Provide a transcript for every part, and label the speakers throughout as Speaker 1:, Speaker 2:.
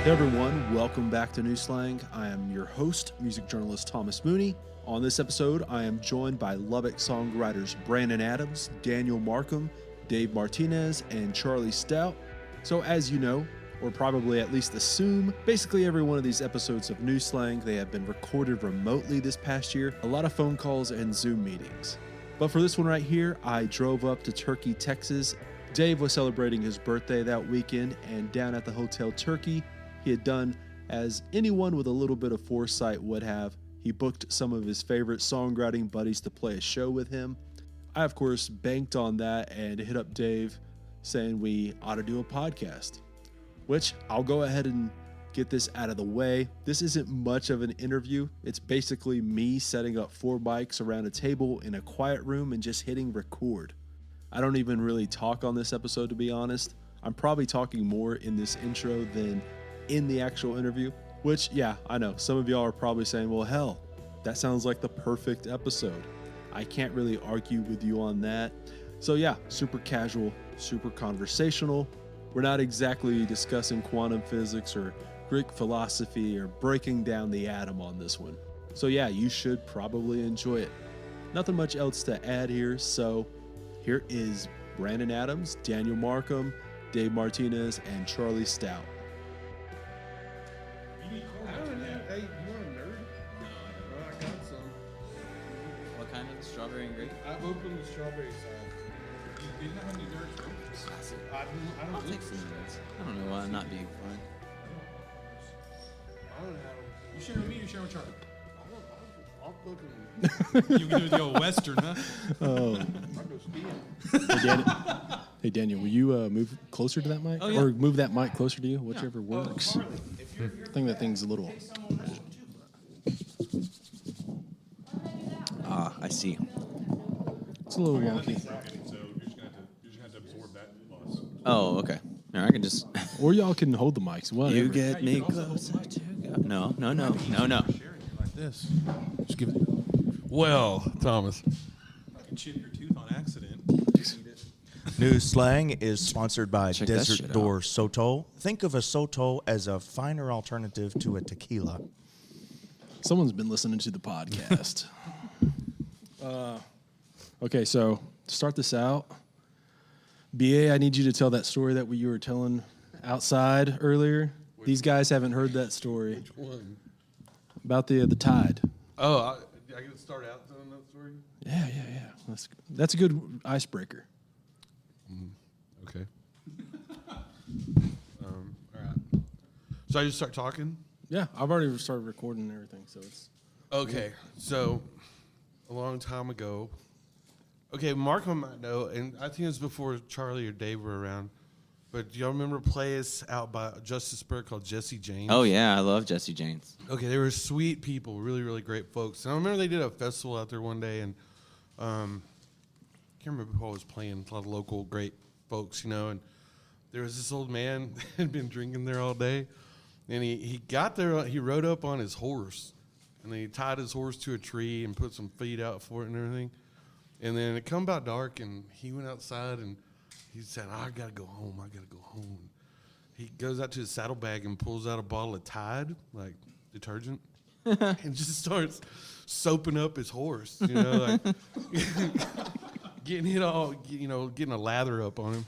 Speaker 1: Hey everyone, welcome back to New Slang. I am your host, music journalist Thomas Mooney. On this episode, I am joined by Lubbock songwriters Brandon Adams, Daniel Markham, Dave Martinez, and Charlie Stout. So as you know, or probably at least assume, basically every one of these episodes of New Slang, they have been recorded remotely this past year. A lot of phone calls and Zoom meetings. But for this one right here, I drove up to Turkey, Texas. Dave was celebrating his birthday that weekend, and down at the Hotel Turkey, he had done as anyone with a little bit of foresight would have. He booked some of his favorite songwriting buddies to play a show with him. I, of course, banked on that and hit up Dave saying we ought to do a podcast, which I'll go ahead and get this out of the way. This isn't much of an interview. It's basically me setting up 4 mics around a table in a quiet room and just hitting record. I don't even really talk on this episode, to be honest. I'm probably talking more in this intro than in the actual interview, which, yeah, I know some of y'all are probably saying, well, hell, that sounds like the perfect episode. I can't really argue with you on that. So yeah, super casual, super conversational. We're not exactly discussing quantum physics or Greek philosophy or breaking down the atom on this one. So yeah, you should probably enjoy it. Nothing much else to add here, so here is Brandon Adams, Daniel Markham, Dave Martinez, and Charlie Stout.
Speaker 2: Hey, you want a nerd?
Speaker 3: No.
Speaker 2: Oh, I got some.
Speaker 3: What kind of strawberry and grape?
Speaker 2: I opened the strawberry side. You didn't have any nerds? I
Speaker 3: I'll
Speaker 2: don't
Speaker 3: take some minutes. I don't know why I'm not being fun.
Speaker 2: I don't have.
Speaker 4: You share with me, you share with Charlie.
Speaker 2: I'll look at them.
Speaker 4: You can do the old Western, huh?
Speaker 1: Oh,
Speaker 2: I'll go steal.
Speaker 1: hey Daniel, will you move closer to that mic?
Speaker 4: Oh, yeah.
Speaker 1: Or move that mic closer to you, whichever works.
Speaker 4: Charlie,
Speaker 1: I think that thing's a little...
Speaker 3: I see.
Speaker 1: It's a little wonky.
Speaker 4: so you're just gonna have to absorb that loss.
Speaker 3: Oh, okay. No, I can just.
Speaker 1: Or y'all can hold the mics. Whatever.
Speaker 3: You get me closer to God. No.
Speaker 4: Sharing it like this. Just give it. Well, Thomas. I can chip your tooth on accident.
Speaker 5: New Slang is sponsored by
Speaker 3: Check that
Speaker 5: Desert
Speaker 3: shit
Speaker 5: Door
Speaker 3: out.
Speaker 5: Soto. Think of a Soto as a finer alternative to a tequila.
Speaker 1: Someone's been listening to the podcast. Okay, so to start this out, BA, I need you to tell that story that you were telling outside earlier. These guys haven't heard that story.
Speaker 2: Which one?
Speaker 1: About the tide.
Speaker 2: Oh, I get to start out telling that story?
Speaker 1: Yeah. That's a good icebreaker.
Speaker 2: Okay. All right. So I just start talking?
Speaker 1: Yeah, I've already started recording and everything, so it's...
Speaker 2: Okay, so a long time ago, Markham might know, and I think it was before Charlie or Dave were around, but do y'all remember a place out by Justice Burke called Jesse James?
Speaker 3: Oh yeah, I love Jesse James.
Speaker 2: Okay, they were sweet people, really, really great folks. And I remember they did a festival out there one day, and can't remember who I was playing, a lot of local great folks, and there was this old man that had been drinking there all day, and he got there, he rode up on his horse, and then he tied his horse to a tree and put some feed out for it and everything. And then it come about dark, and he went outside, and he said, I got to go home. He goes out to his saddlebag and pulls out a bottle of Tide, like detergent, and just starts soaping up his horse, like getting it all, getting a lather up on him.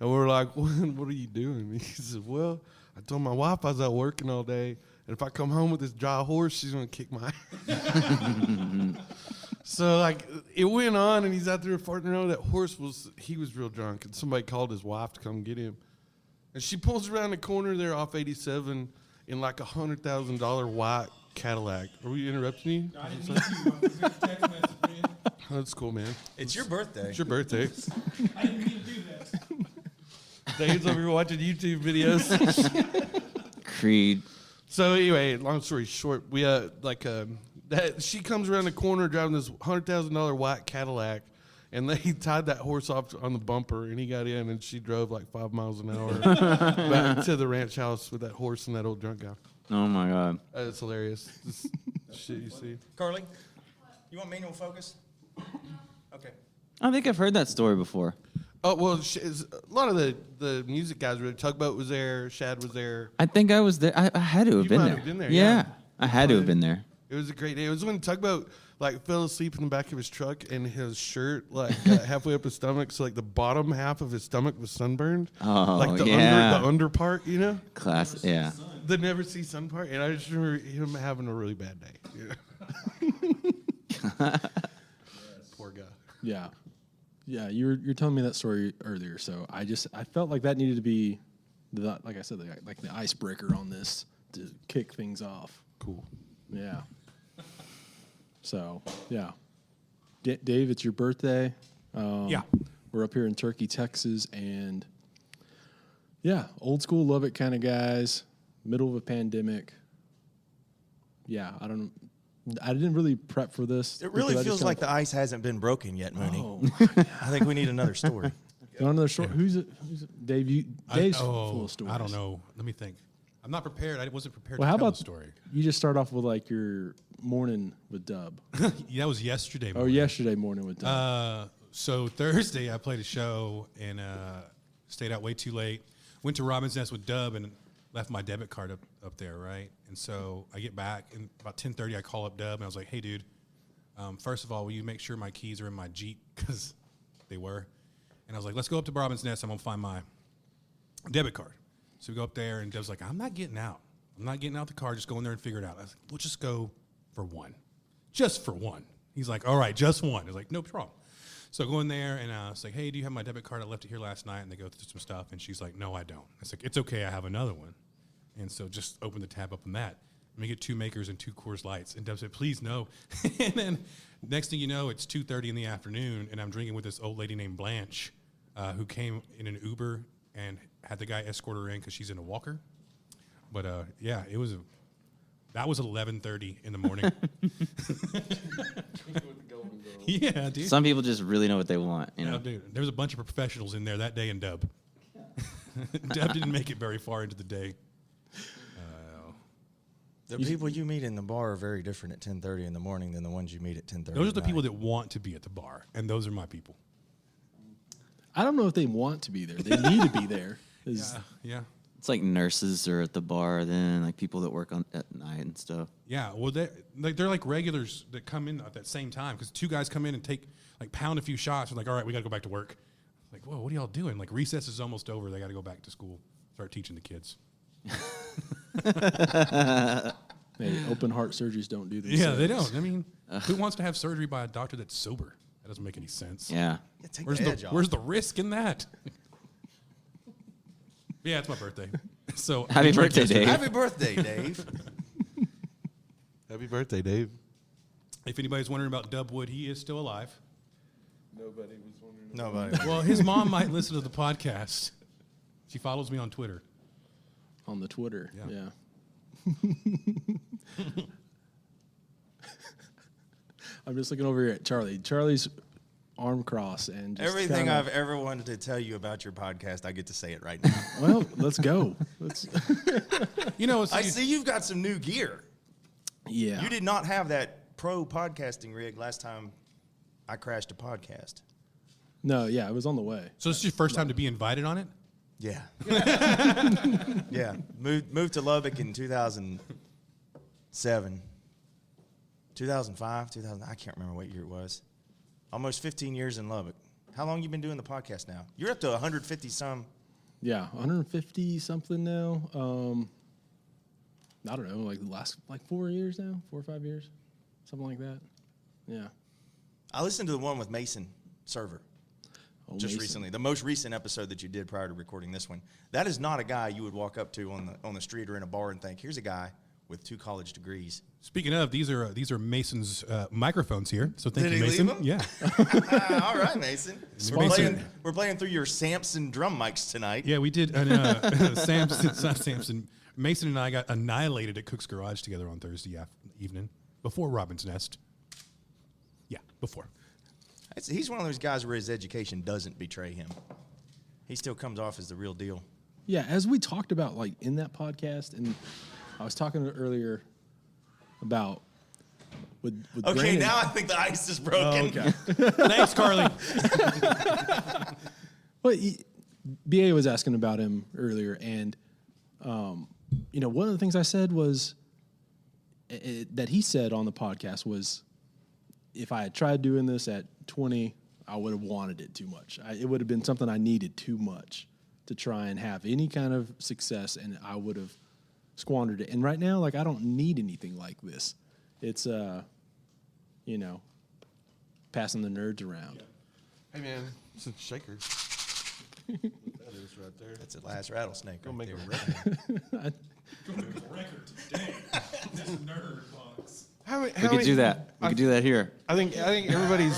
Speaker 2: And we're like, what are you doing? He said, well, I told my wife I was out working all day, and if I come home with this dry horse, she's going to kick my ass. So, it went on, and he's out there farting around. That horse was real drunk, and somebody called his wife to come get him. And she pulls around the corner there off 87 in like a $100,000 white Cadillac. Are we interrupting you?
Speaker 4: I didn't mean to. I was in a text message, man.
Speaker 2: Oh, that's cool, man.
Speaker 5: It's your birthday.
Speaker 2: It's your birthday.
Speaker 4: I didn't mean to do that.
Speaker 2: Dave's over here watching YouTube videos.
Speaker 3: Creed.
Speaker 2: So anyway, long story short, we she comes around the corner driving this $100,000 white Cadillac, and they tied that horse off on the bumper, and he got in, and she drove like 5 miles an hour back to the ranch house with that horse and that old drunk guy.
Speaker 3: Oh my God.
Speaker 2: That's hilarious. This shit you see.
Speaker 5: Carly, you want manual focus? Okay.
Speaker 3: I think I've heard that story before.
Speaker 2: Oh well, a lot of the music guys were there. Tugboat was there. Shad was there.
Speaker 3: I think I was there. I had to have
Speaker 2: You
Speaker 3: been
Speaker 2: might
Speaker 3: there.
Speaker 2: have been there,
Speaker 3: Yeah,
Speaker 2: yeah.
Speaker 3: I had to have been there.
Speaker 2: It was a great day. It was when Tugboat like fell asleep in the back of his truck and his shirt like got halfway up his stomach, so like the bottom half of his stomach was sunburned.
Speaker 3: Oh,
Speaker 2: like the
Speaker 3: yeah.
Speaker 2: under part, you know?
Speaker 3: Class, yeah.
Speaker 2: The never see sun part. And I just remember him having a really bad day. Yeah. Poor guy.
Speaker 1: Yeah. Yeah, you're telling me that story earlier, so I felt like that needed to be like I said, like the icebreaker on this to kick things off.
Speaker 2: Cool.
Speaker 1: Yeah. So, yeah. Dave, it's your birthday.
Speaker 4: Yeah.
Speaker 1: We're up here in Turkey, Texas, and yeah, old school Lubbock kind of guys, middle of a pandemic. Yeah, I didn't really prep for this.
Speaker 5: It really feels like the ice hasn't been broken yet, Mooney.
Speaker 1: Oh.
Speaker 5: I think we need another story.
Speaker 1: You want another story? Who's it? Dave, Dave's full of stories.
Speaker 4: I don't know. Let me think. I'm not prepared. I wasn't prepared
Speaker 1: Well,
Speaker 4: to
Speaker 1: how
Speaker 4: tell
Speaker 1: about
Speaker 4: the story.
Speaker 1: you just start off with like your morning with Dub?
Speaker 4: Yeah, that was yesterday
Speaker 1: Oh,
Speaker 4: morning.
Speaker 1: yesterday morning with Dub.
Speaker 4: So Thursday, I played a show and stayed out way too late. Went to Robin's Nest with Dub and left my debit card up there, right? And so I get back, and about 10:30, I call up Dub, and I was like, hey, dude, first of all, will you make sure my keys are in my Jeep? Because they were. And I was like, let's go up to Robin's Nest. I'm going to find my debit card. So we go up there, and Deb's like, I'm not getting out. I'm not getting out the car. Just go in there and figure it out. I was like, we'll just go for one. Just for one. He's like, all right, just one. I was like, no problem. So I go in there, and I was like, hey, do you have my debit card? I left it here last night. And they go through some stuff, and she's like, no, I don't. I was like, it's okay. I have another one. And so just open the tab up on that. Let me get 2 Makers and 2 Coors Lights. And Deb said, please, no. And then next thing you know, it's 2:30 in the afternoon, and I'm drinking with this old lady named Blanche who came in an Uber and had the guy escort her in because she's in a walker. But, yeah, that was 11:30 in the morning. Yeah, dude.
Speaker 3: Some people just really know what they want, you know.
Speaker 4: No, dude, there was a bunch of professionals in there that day in Dub. Dub didn't make it very far into the day.
Speaker 5: The people you meet in the bar are very different at 10:30 in the morning than the ones you meet at 10:30.
Speaker 4: Those are the people that want to be at the bar, and those are my people.
Speaker 1: I don't know if they want to be there. They need to be there.
Speaker 4: Yeah.
Speaker 3: It's like nurses are at the bar, then like people that work at night and stuff.
Speaker 4: Yeah, well, they're like regulars that come in at that same time because 2 guys come in and pound a few shots. And like, all right, we got to go back to work. Like, whoa, what are y'all doing? Like, recess is almost over. They got to go back to school, start teaching the kids.
Speaker 1: Hey, open heart surgeries don't do this.
Speaker 4: Yeah, they don't. I mean, who wants to have surgery by a doctor that's sober? That doesn't make any sense.
Speaker 3: Yeah.
Speaker 5: Yeah, take the edge off.
Speaker 4: Where's the risk in that? Yeah, it's my birthday. So
Speaker 3: Happy birthday, Dave.
Speaker 5: Happy birthday, Dave.
Speaker 2: Happy birthday, Dave.
Speaker 4: If anybody's wondering about Dub Wood, he is still alive.
Speaker 2: Nobody was wondering.
Speaker 5: Nobody.
Speaker 4: Well, his mom might listen to the podcast. She follows me on Twitter.
Speaker 1: On the Twitter.
Speaker 4: Yeah.
Speaker 1: I'm just looking over here at Charlie. Charlie's arm cross and just
Speaker 5: Everything
Speaker 1: kinda,
Speaker 5: I've ever wanted to tell you about your podcast, I get to say it right now.
Speaker 1: Well, let's go. Let's.
Speaker 4: You know,
Speaker 5: I see you've got some new gear.
Speaker 1: Yeah.
Speaker 5: You did not have that pro podcasting rig last time I crashed a podcast.
Speaker 1: No, yeah, it was on the way.
Speaker 4: So this is your first time to be invited on it?
Speaker 5: Yeah. Yeah. Moved to Lubbock in 2007. 2005, 2000, I can't remember what year it was. Almost 15 years in Lubbock. How long you been doing the podcast now? You're up to 150 some.
Speaker 1: Yeah, 150 something now. I don't know, like the last 4 years now, 4 or 5 years, something like that. Yeah.
Speaker 5: I listened to the one with Mason Server just
Speaker 1: Mason.
Speaker 5: recently. The most recent episode that you did prior to recording this one. That is not a guy you would walk up to on the street or in a bar and think, here's a guy with 2 college degrees.
Speaker 4: Speaking of, these are Mason's microphones here. So thank
Speaker 5: Did
Speaker 4: you,
Speaker 5: he
Speaker 4: Mason.
Speaker 5: leave 'em?
Speaker 4: Yeah.
Speaker 5: All right, Mason. We're playing through your Samson drum mics tonight.
Speaker 4: Yeah, we did. Samson. Mason and I got annihilated at Cook's Garage together on Thursday evening before Robin's Nest. Yeah, before.
Speaker 5: He's one of those guys where his education doesn't betray him. He still comes off as the real deal.
Speaker 1: Yeah, as we talked about in that podcast, and I was talking earlier about with
Speaker 5: Okay,
Speaker 1: Brandon.
Speaker 5: now I think the ice is broken.
Speaker 1: Oh, okay.
Speaker 4: Thanks, Carly.
Speaker 1: Well, BA was asking about him earlier, and one of the things I said was that he said on the podcast was, if I had tried doing this at 20, I would have wanted it too much. It would have been something I needed too much to try and have any kind of success, and I would have squandered it. And right now, like, I don't need anything like this. It's, passing the nerds around.
Speaker 2: Hey, man, it's a shaker. That is right there.
Speaker 5: That's the last rattlesnake.
Speaker 2: Go
Speaker 5: right
Speaker 2: make
Speaker 5: there.
Speaker 2: a record.
Speaker 4: Record today. This nerd box.
Speaker 3: We could do that. We could do that here.
Speaker 2: I think everybody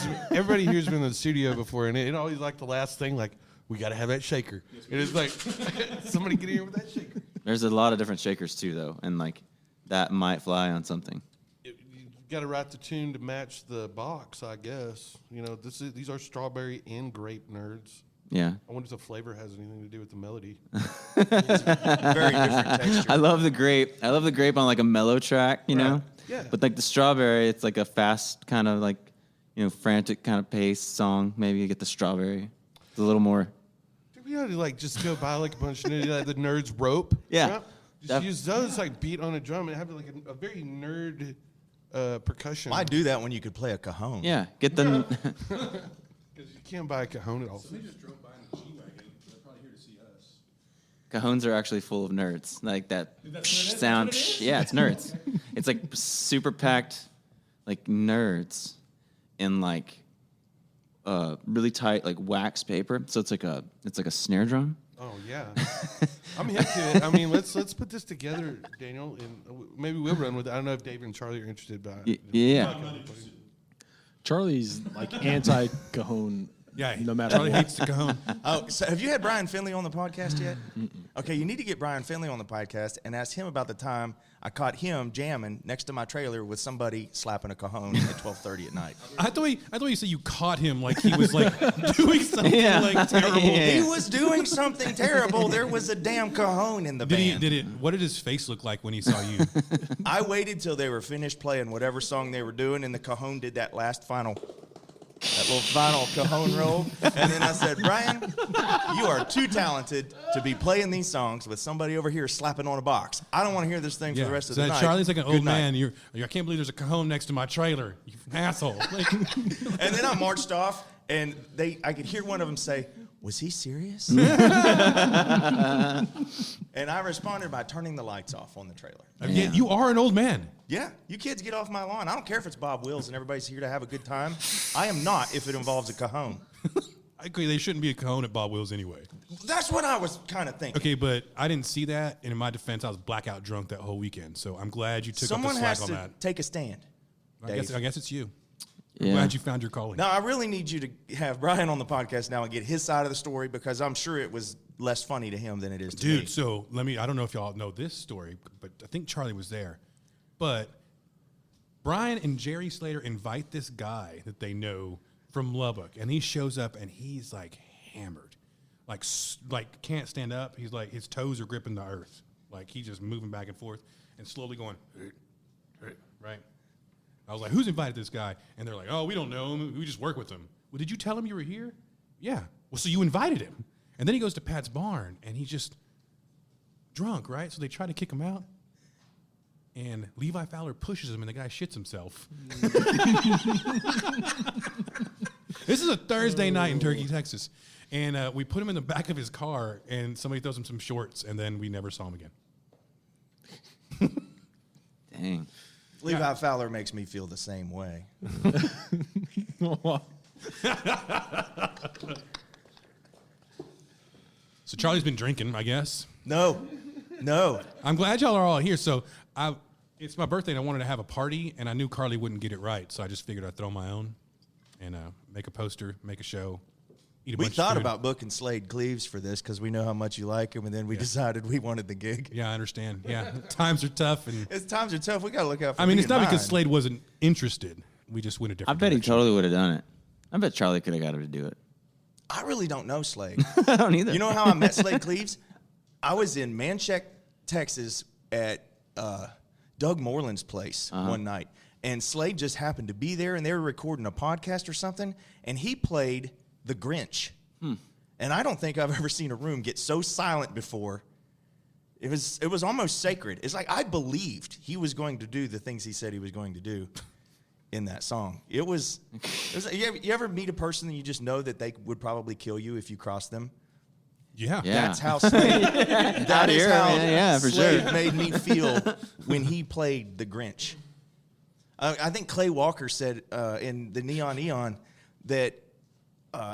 Speaker 2: here's been in the studio before, and it always like the last thing, like, we got to have that shaker. It is like, somebody get in here with that shaker.
Speaker 3: There's a lot of different shakers too, though, and like that might fly on something.
Speaker 2: You got to write the tune to match the box, I guess. These are strawberry and grape nerds.
Speaker 3: Yeah.
Speaker 2: I wonder if the flavor has anything to do with the melody.
Speaker 5: Very different texture.
Speaker 3: I love the grape. I love the grape on like a mellow track, you know?
Speaker 2: Yeah.
Speaker 3: But like the strawberry, it's like a fast kind of like, frantic kind of pace song. Maybe you get the strawberry. It's a little more.
Speaker 2: We ought to like just go buy like a bunch of the nerds rope.
Speaker 3: Yeah.
Speaker 2: Just use those like beat on a drum and have like a very nerd percussion.
Speaker 5: Why do that when you could play a cajon?
Speaker 3: Yeah. Get them.
Speaker 2: Because you can't buy a cajon at all.
Speaker 4: They just drove by in a G-Wagon. They're probably here to see us.
Speaker 3: Cajones are actually full of nerds. Like that sound. Yeah, it's nerds. It's like super packed, like nerds in like really tight like wax paper. So it's like a snare drum.
Speaker 2: Oh yeah, I'm hip to it. I mean, let's put this together, Daniel, and maybe we'll run with it. I don't know if Dave and Charlie are interested, but
Speaker 3: Yeah.
Speaker 1: Charlie's like anti-cajon.
Speaker 4: Yeah,
Speaker 1: no matter
Speaker 4: Charlie
Speaker 1: what.
Speaker 4: hates the cajon.
Speaker 5: Oh, so have you had Brian Finley on the podcast yet? Okay, you need to get Brian Finley on the podcast and ask him about the time I caught him jamming next to my trailer with somebody slapping a cajon at 12:30 at night.
Speaker 4: I thought you said you caught him like he was like doing something like terrible.
Speaker 5: He was doing something terrible. There was a damn cajon in the band.
Speaker 4: What did his face look like when he saw you?
Speaker 5: I waited till they were finished playing whatever song they were doing, and the cajon did that little final cajon roll. And then I said, Brian, you are too talented to be playing these songs with somebody over here slapping on a box. I don't want to hear this thing for the rest of the night.
Speaker 4: Charlie's like an
Speaker 5: Good
Speaker 4: old
Speaker 5: night.
Speaker 4: man. I can't believe there's a cajon next to my trailer. You asshole. Like,
Speaker 5: And then I marched off, and I could hear one of them say, was he serious? And I responded by turning the lights off on the trailer.
Speaker 4: yeah, you are an old man.
Speaker 5: Yeah, you kids get off my lawn. I don't care if it's Bob Wills and everybody's here to have a good time. I am not if it involves a cajon.
Speaker 4: I agree. They shouldn't be a cajon at Bob Wills anyway.
Speaker 5: That's what I was kind of thinking.
Speaker 4: Okay, but I didn't see that, and in my defense, I was blackout drunk that whole weekend. So I'm glad you took
Speaker 5: Someone
Speaker 4: up the slack
Speaker 5: has
Speaker 4: on
Speaker 5: to
Speaker 4: that.
Speaker 5: take a stand.
Speaker 4: I guess it's you.
Speaker 3: Yeah.
Speaker 4: I'm glad you found your calling.
Speaker 5: Now, I really need you to have Brian on the podcast now and get his side of the story, because I'm sure it was less funny to him than it is to me.
Speaker 4: Dude, so I don't know if y'all know this story, but I think Charlie was there. But Brian and Jerry Slater invite this guy that they know from Lubbock, and he shows up and he's like hammered, like can't stand up. He's like, his toes are gripping the earth, like he's just moving back and forth and slowly going, right? I was like, who's invited this guy? And they're like, oh, we don't know him. We just work with him. Well, did you tell him you were here? Yeah. Well, so you invited him. And then he goes to Pat's barn, and he's just drunk, right? So they try to kick him out. And Levi Fowler pushes him, and the guy shits himself. This is a Thursday night in Turkey, Texas. And we put him in the back of his car, and somebody throws him some shorts, and then we never saw him again.
Speaker 3: Dang.
Speaker 5: Levi Fowler makes me feel the same way.
Speaker 4: So Charlie's been drinking, I guess.
Speaker 5: No.
Speaker 4: I'm glad y'all are all here. So it's my birthday, and I wanted to have a party, and I knew Carly wouldn't get it right, so I just figured I'd throw my own and make a poster, make a show, eat a
Speaker 5: We
Speaker 4: bunch of
Speaker 5: thought
Speaker 4: food.
Speaker 5: about booking Slade Cleaves for this because we know how much you like him, and then we decided we wanted the gig.
Speaker 4: Yeah, I understand. Yeah, times are tough, and
Speaker 5: As times are tough, we got to look out for
Speaker 4: I mean,
Speaker 5: me
Speaker 4: it's
Speaker 5: and
Speaker 4: not because
Speaker 5: mine.
Speaker 4: Slade wasn't interested. We just went a
Speaker 3: I
Speaker 4: different.
Speaker 3: bet he
Speaker 4: direction.
Speaker 3: totally would have done it. I bet Charlie could have got him to do it.
Speaker 5: I really don't know Slade.
Speaker 3: I don't either.
Speaker 5: You know how I met Slade Cleaves? I was in Manchac, Texas at Doug Moreland's place one night. And Slade just happened to be there, and they were recording a podcast or something, and he played The Grinch. And I don't think I've ever seen a room get so silent before. It was almost sacred. It's like I believed he was going to do the things he said he was going to do in that song. It was you ever meet a person that you just know that they would probably kill you if you crossed them?
Speaker 4: Yeah.
Speaker 5: That's how Slade, that is how
Speaker 3: for
Speaker 5: Slade
Speaker 3: sure.
Speaker 5: made me feel when he played the Grinch. I think Clay Walker said in the Neon Eon that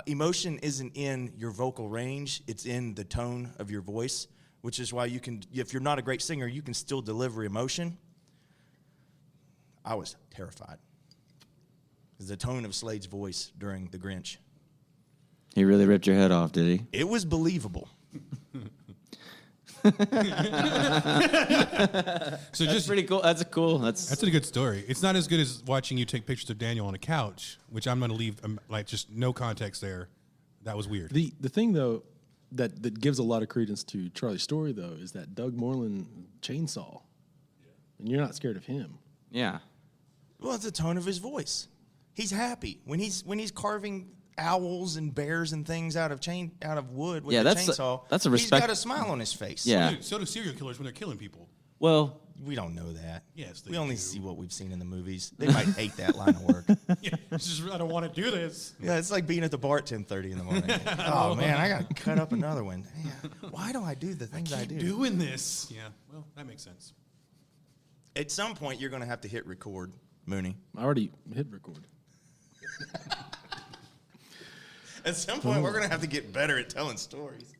Speaker 5: emotion isn't in your vocal range, it's in the tone of your voice, which is why you can, if you're not a great singer, you can still deliver emotion. I was terrified. Because the tone of Slade's voice during the Grinch.
Speaker 3: He really ripped your head off, did he?
Speaker 5: It was believable.
Speaker 4: So
Speaker 3: That's
Speaker 4: just
Speaker 3: pretty cool. That's
Speaker 4: that's a good story. It's not as good as watching you take pictures of Daniel on a couch, which I'm going to leave like just no context there. That was weird.
Speaker 1: The thing though that gives a lot of credence to Charlie's story though is that Doug Moreland chainsaw, and you're not scared of him.
Speaker 3: Yeah.
Speaker 5: Well, it's the tone of his voice. He's happy when he's carving owls and bears and things out of wood with the chainsaw.
Speaker 3: That's a
Speaker 5: He's
Speaker 3: respect.
Speaker 5: got a smile on his face.
Speaker 3: Yeah.
Speaker 4: So do serial killers when they're killing people.
Speaker 3: Well,
Speaker 5: We don't know that.
Speaker 4: Yes, they
Speaker 5: we only
Speaker 4: do.
Speaker 5: see what we've seen in the movies. They might hate that line of work.
Speaker 4: Yeah, it's just, I don't want to do this.
Speaker 5: Yeah, it's like being at the bar at 10:30 in the morning. Oh man, I got to cut up another one. Yeah. Why do I do the things I do?
Speaker 4: Doing this. Yeah, well, that makes sense.
Speaker 5: At some point, you're going to have to hit record, Mooney.
Speaker 1: I already hit record.
Speaker 5: At some point, we're going to have to get better at telling stories.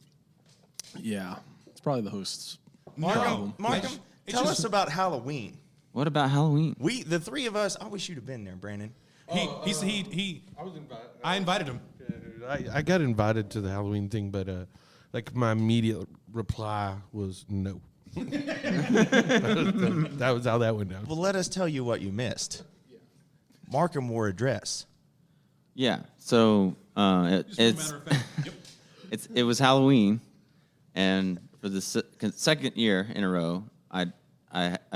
Speaker 1: Yeah, it's probably the host's
Speaker 5: Markham,
Speaker 1: problem.
Speaker 5: Markham,
Speaker 4: It's
Speaker 5: tell
Speaker 4: just-
Speaker 5: us about Halloween.
Speaker 3: what about Halloween?
Speaker 5: The three of us. I wish you'd have been there, Brandon.
Speaker 4: He
Speaker 2: I was invited.
Speaker 4: I invited him.
Speaker 2: I got invited to the Halloween thing, but like my immediate reply was no. That was how that went down.
Speaker 5: Well, let us tell you what you missed. Markham wore a dress.
Speaker 3: Yeah. So
Speaker 4: Just for a
Speaker 3: it's
Speaker 4: matter of fact. Yep.
Speaker 3: it was Halloween, and for the second year in a row, I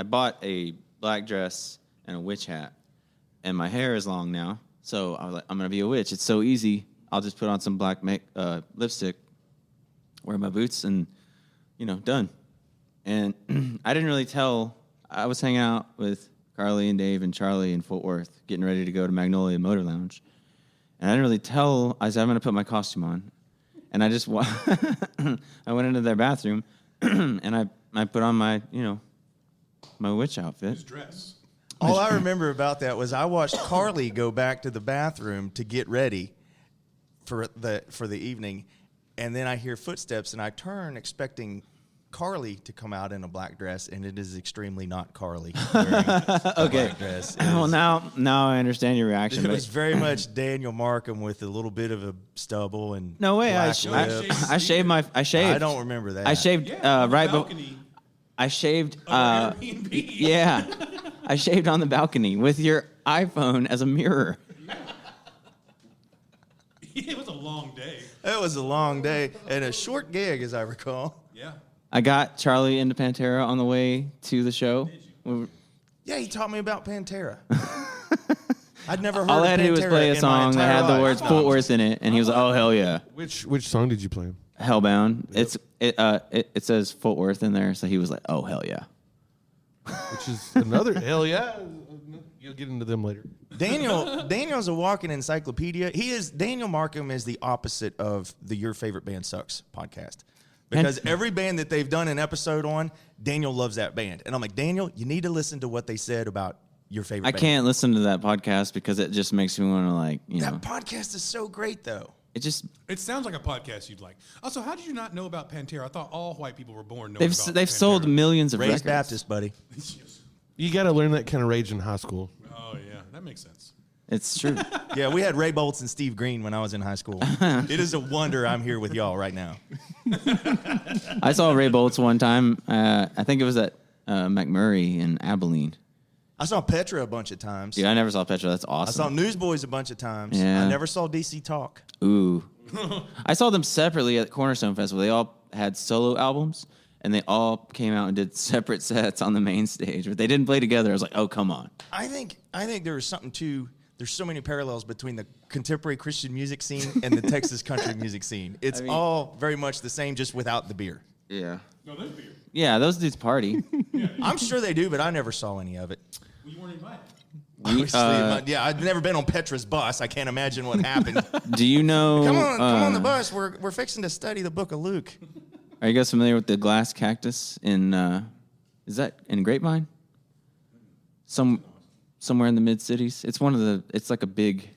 Speaker 3: bought a black dress and a witch hat, and my hair is long now, so I was like, I'm gonna be a witch. It's so easy. I'll just put on some black lipstick, wear my boots, and done. And I didn't really tell. I was hanging out with Carly and Dave and Charlie in Fort Worth, getting ready to go to Magnolia Motor Lounge. And I didn't really tell. I said, I'm going to put my costume on. And I just I went into their bathroom, and I put on my, my witch outfit.
Speaker 4: His dress.
Speaker 5: All I remember about that was I watched Carly go back to the bathroom to get ready for the evening, and then I hear footsteps, and I turn expecting Carly to come out in a black dress, and it is extremely not Carly wearing a black dress. It
Speaker 3: Well,
Speaker 5: was-
Speaker 3: now I understand your reaction.
Speaker 5: It
Speaker 3: but-
Speaker 5: was very much Daniel Markham with a little bit of a stubble and
Speaker 3: no way. I
Speaker 5: black lips.
Speaker 3: shaved my. I shaved.
Speaker 5: I don't remember that.
Speaker 3: I shaved
Speaker 4: Yeah, on the
Speaker 3: right.
Speaker 4: balcony
Speaker 3: I shaved.
Speaker 4: of our Airbnb.
Speaker 3: Yeah, I shaved on the balcony with your iPhone as a mirror.
Speaker 4: It was a long day.
Speaker 5: It was a long day and a short gig, as I recall.
Speaker 4: Yeah.
Speaker 3: I got Charlie into Pantera on the way to the show.
Speaker 5: Yeah, he taught me about Pantera. I'd never heard
Speaker 3: All
Speaker 5: of
Speaker 3: I had to do was
Speaker 5: Pantera
Speaker 3: play a
Speaker 5: in my
Speaker 3: song that
Speaker 5: entire
Speaker 3: had the
Speaker 5: life.
Speaker 3: words Fort Worth in it, and he was like, "Oh hell yeah,
Speaker 2: Which song did you play?
Speaker 3: Hellbound." It says Fort Worth in there, so he was like, "Oh hell yeah."
Speaker 2: Which is another hell yeah. You'll get into them later.
Speaker 5: Daniel's a walking encyclopedia. Daniel Markham is the opposite of the Your Favorite Band Sucks podcast. Because every band that they've done an episode on, Daniel loves that band. And I'm like, Daniel, you need to listen to what they said about your favorite
Speaker 3: I
Speaker 5: band.
Speaker 3: can't listen to that podcast because it just makes me want to
Speaker 5: That podcast is so great, though.
Speaker 3: It just
Speaker 4: It sounds like a podcast you'd like. Also, how did you not know about Pantera? I thought all white people were born knowing about
Speaker 3: they've
Speaker 4: Pantera.
Speaker 3: sold millions of
Speaker 5: Raised
Speaker 3: records.
Speaker 5: Baptist, buddy.
Speaker 2: You got to learn that kind of rage in high school.
Speaker 4: Oh, yeah. That makes sense.
Speaker 3: It's true.
Speaker 5: Yeah, we had Ray Boltz and Steve Green when I was in high school. It is a wonder I'm here with y'all right now.
Speaker 3: I saw Ray Boltz one time. I think it was at McMurray in Abilene.
Speaker 5: I saw Petra a bunch of times.
Speaker 3: Dude, I never saw Petra. That's
Speaker 5: I
Speaker 3: awesome.
Speaker 5: saw Newsboys a bunch of times.
Speaker 3: Yeah.
Speaker 5: I never saw DC Talk.
Speaker 3: Ooh. I saw them separately at Cornerstone Festival. They all had solo albums, and they all came out and did separate sets on the main stage, but they didn't play together. I was like, oh, come on.
Speaker 5: I think there was something to there's so many parallels between the contemporary Christian music scene and the Texas country music scene. It's all very much the same, just without the beer.
Speaker 3: Yeah.
Speaker 4: No, there's beer.
Speaker 3: Yeah, those dudes party.
Speaker 5: I'm sure they do, but I never saw any of it.
Speaker 4: Well, you weren't invited.
Speaker 5: Obviously, I've never been on Petra's bus. I can't imagine what happened.
Speaker 3: Do you know?
Speaker 5: Come on the bus. We're fixing to study the book of Luke.
Speaker 3: Are you guys familiar with the glass cactus in? Is that in Grapevine? Somewhere in the mid cities. It's one of the. It's like a big.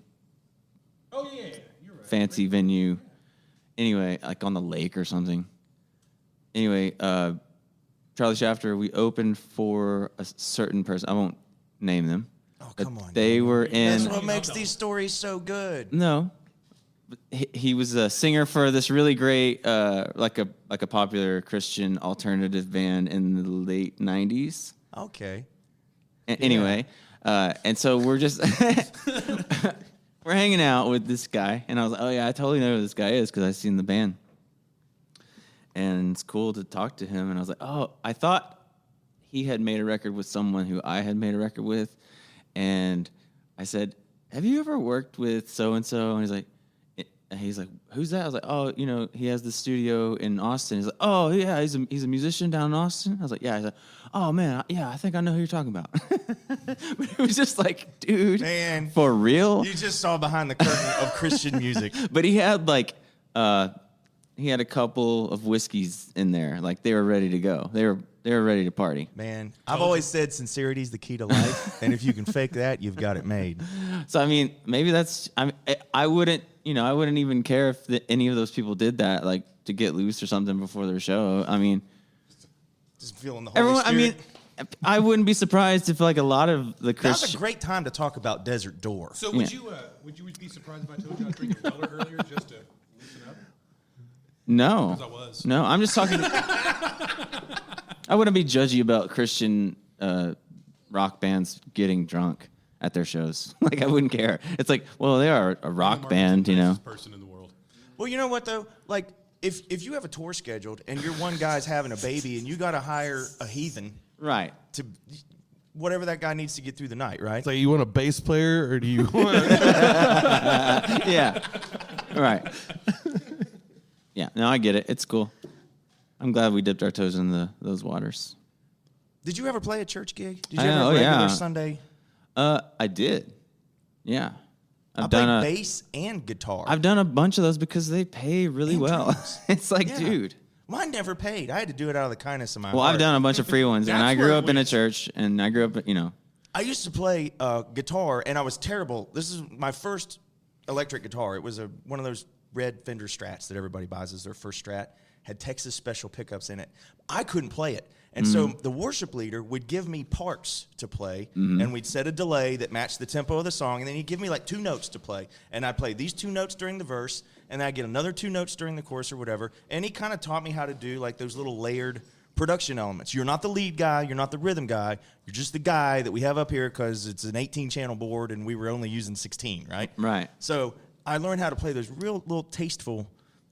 Speaker 4: Oh yeah, you're right.
Speaker 3: Fancy venue. Anyway, like on the lake or something. Anyway, Charlie Shafter, we opened for a certain person. I won't name them.
Speaker 5: Oh,
Speaker 3: but
Speaker 5: come on.
Speaker 3: They were in.
Speaker 5: That's what makes these stories so good.
Speaker 3: No. He was a singer for this really great, like a popular Christian alternative band in the late 90s.
Speaker 5: Okay.
Speaker 3: Anyway, and so we're just we're hanging out with this guy, and I was like, oh yeah, I totally know who this guy is because I've seen the band, and it's cool to talk to him. And I was like, oh, I thought he had made a record with someone who I had made a record with, and I said, have you ever worked with so and so? And he's like, who's that? I was like, oh, he has the studio in Austin. He's like, oh yeah, he's a musician down in Austin. I was like, yeah. He's like, oh man, yeah, I think I know who you're talking about. But it was just like, dude,
Speaker 5: Man,
Speaker 3: for real?
Speaker 5: you just saw behind the curtain of Christian music.
Speaker 3: But he had he had a couple of whiskeys in there. Like they were ready to go. They were ready to party.
Speaker 5: Man, I've always said sincerity is the key to life, and if you can fake that, you've got it made.
Speaker 3: So I mean, maybe I wouldn't even care if any of those people did that, like to get loose or something before their show. I mean,
Speaker 5: just feeling the Holy Spirit.
Speaker 3: I mean, I wouldn't be surprised if like a lot of the
Speaker 5: That's
Speaker 3: Christian.
Speaker 5: a great time to talk about Desert Door.
Speaker 4: So would you be surprised if I told you I was drinking Weller earlier just to loosen up?
Speaker 3: No,
Speaker 4: 'Cause I was.
Speaker 3: No, I'm just talking. I wouldn't be judgy about Christian rock bands getting drunk at their shows. Like I wouldn't care. It's like, well, they are a rock
Speaker 4: Mark
Speaker 3: band,
Speaker 4: is the nicest
Speaker 3: know.
Speaker 4: person in the world.
Speaker 5: Well, you know what though? Like, if you have a tour scheduled and your one guy's having a baby and you got to hire a heathen
Speaker 3: Right.
Speaker 5: to whatever that guy needs to get through the night, right?
Speaker 2: So you want a bass player or do you want?
Speaker 3: Yeah. Right. Yeah. No, I get it. It's cool. I'm glad we dipped our toes in those waters.
Speaker 5: Did you ever play a church gig? Did you
Speaker 3: I
Speaker 5: ever
Speaker 3: know,
Speaker 5: have a regular
Speaker 3: yeah.
Speaker 5: Sunday?
Speaker 3: I did. Yeah.
Speaker 5: I played bass and guitar.
Speaker 3: I've done a bunch of those because they pay really
Speaker 5: And
Speaker 3: well.
Speaker 5: drums.
Speaker 3: It's like,
Speaker 5: Yeah.
Speaker 3: dude.
Speaker 5: Mine never paid. I had to do it out of the kindness of my
Speaker 3: Well,
Speaker 5: heart.
Speaker 3: I've done a bunch of free ones, and
Speaker 4: That's
Speaker 3: I
Speaker 4: where
Speaker 3: grew
Speaker 4: it
Speaker 3: up in a
Speaker 4: wins.
Speaker 3: church, and I grew up,
Speaker 5: I used to play guitar, and I was terrible. This is my first electric guitar. It was one of those red Fender Strats that everybody buys as their first Strat. Had Texas special pickups in it. I couldn't play it. And so the worship leader would give me parts to play, and we'd set a delay that matched the tempo of the song, and then he'd give me like 2 notes to play. And I'd play these 2 notes during the verse, and I'd get another 2 notes during the chorus or whatever. And he kind of taught me how to do like those little layered production elements. You're not the lead guy, you're not the rhythm guy, you're just the guy that we have up here because it's an 18-channel board and we were only using 16, right?
Speaker 3: Right.
Speaker 5: So I learned how to play those real little tasteful,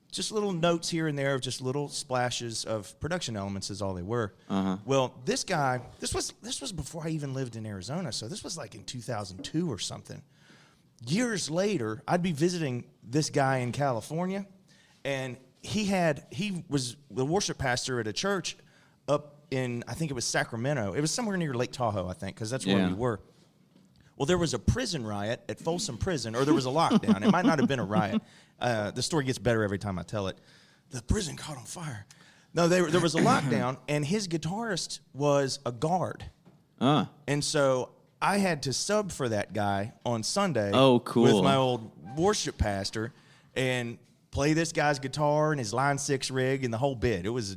Speaker 5: just little notes here and there of just little splashes of production elements is all they were. Well, this guy, this was before I even lived in Arizona, so this was like in 2002 or something. Years later, I'd be visiting this guy in California, and he was the worship pastor at a church up in, I think it was Sacramento. It was somewhere near Lake Tahoe, I think, because that's where
Speaker 3: Yeah.
Speaker 5: we were. Well, there was a prison riot at Folsom Prison, or there was a lockdown. It might not have been a riot. The story gets better every time I tell it. The prison caught on fire. No, there was a lockdown, and his guitarist was a guard. And so I had to sub for that guy on Sunday.
Speaker 3: Oh, cool.
Speaker 5: With my old worship pastor, and play this guy's guitar and his Line 6 rig and the whole bit. It was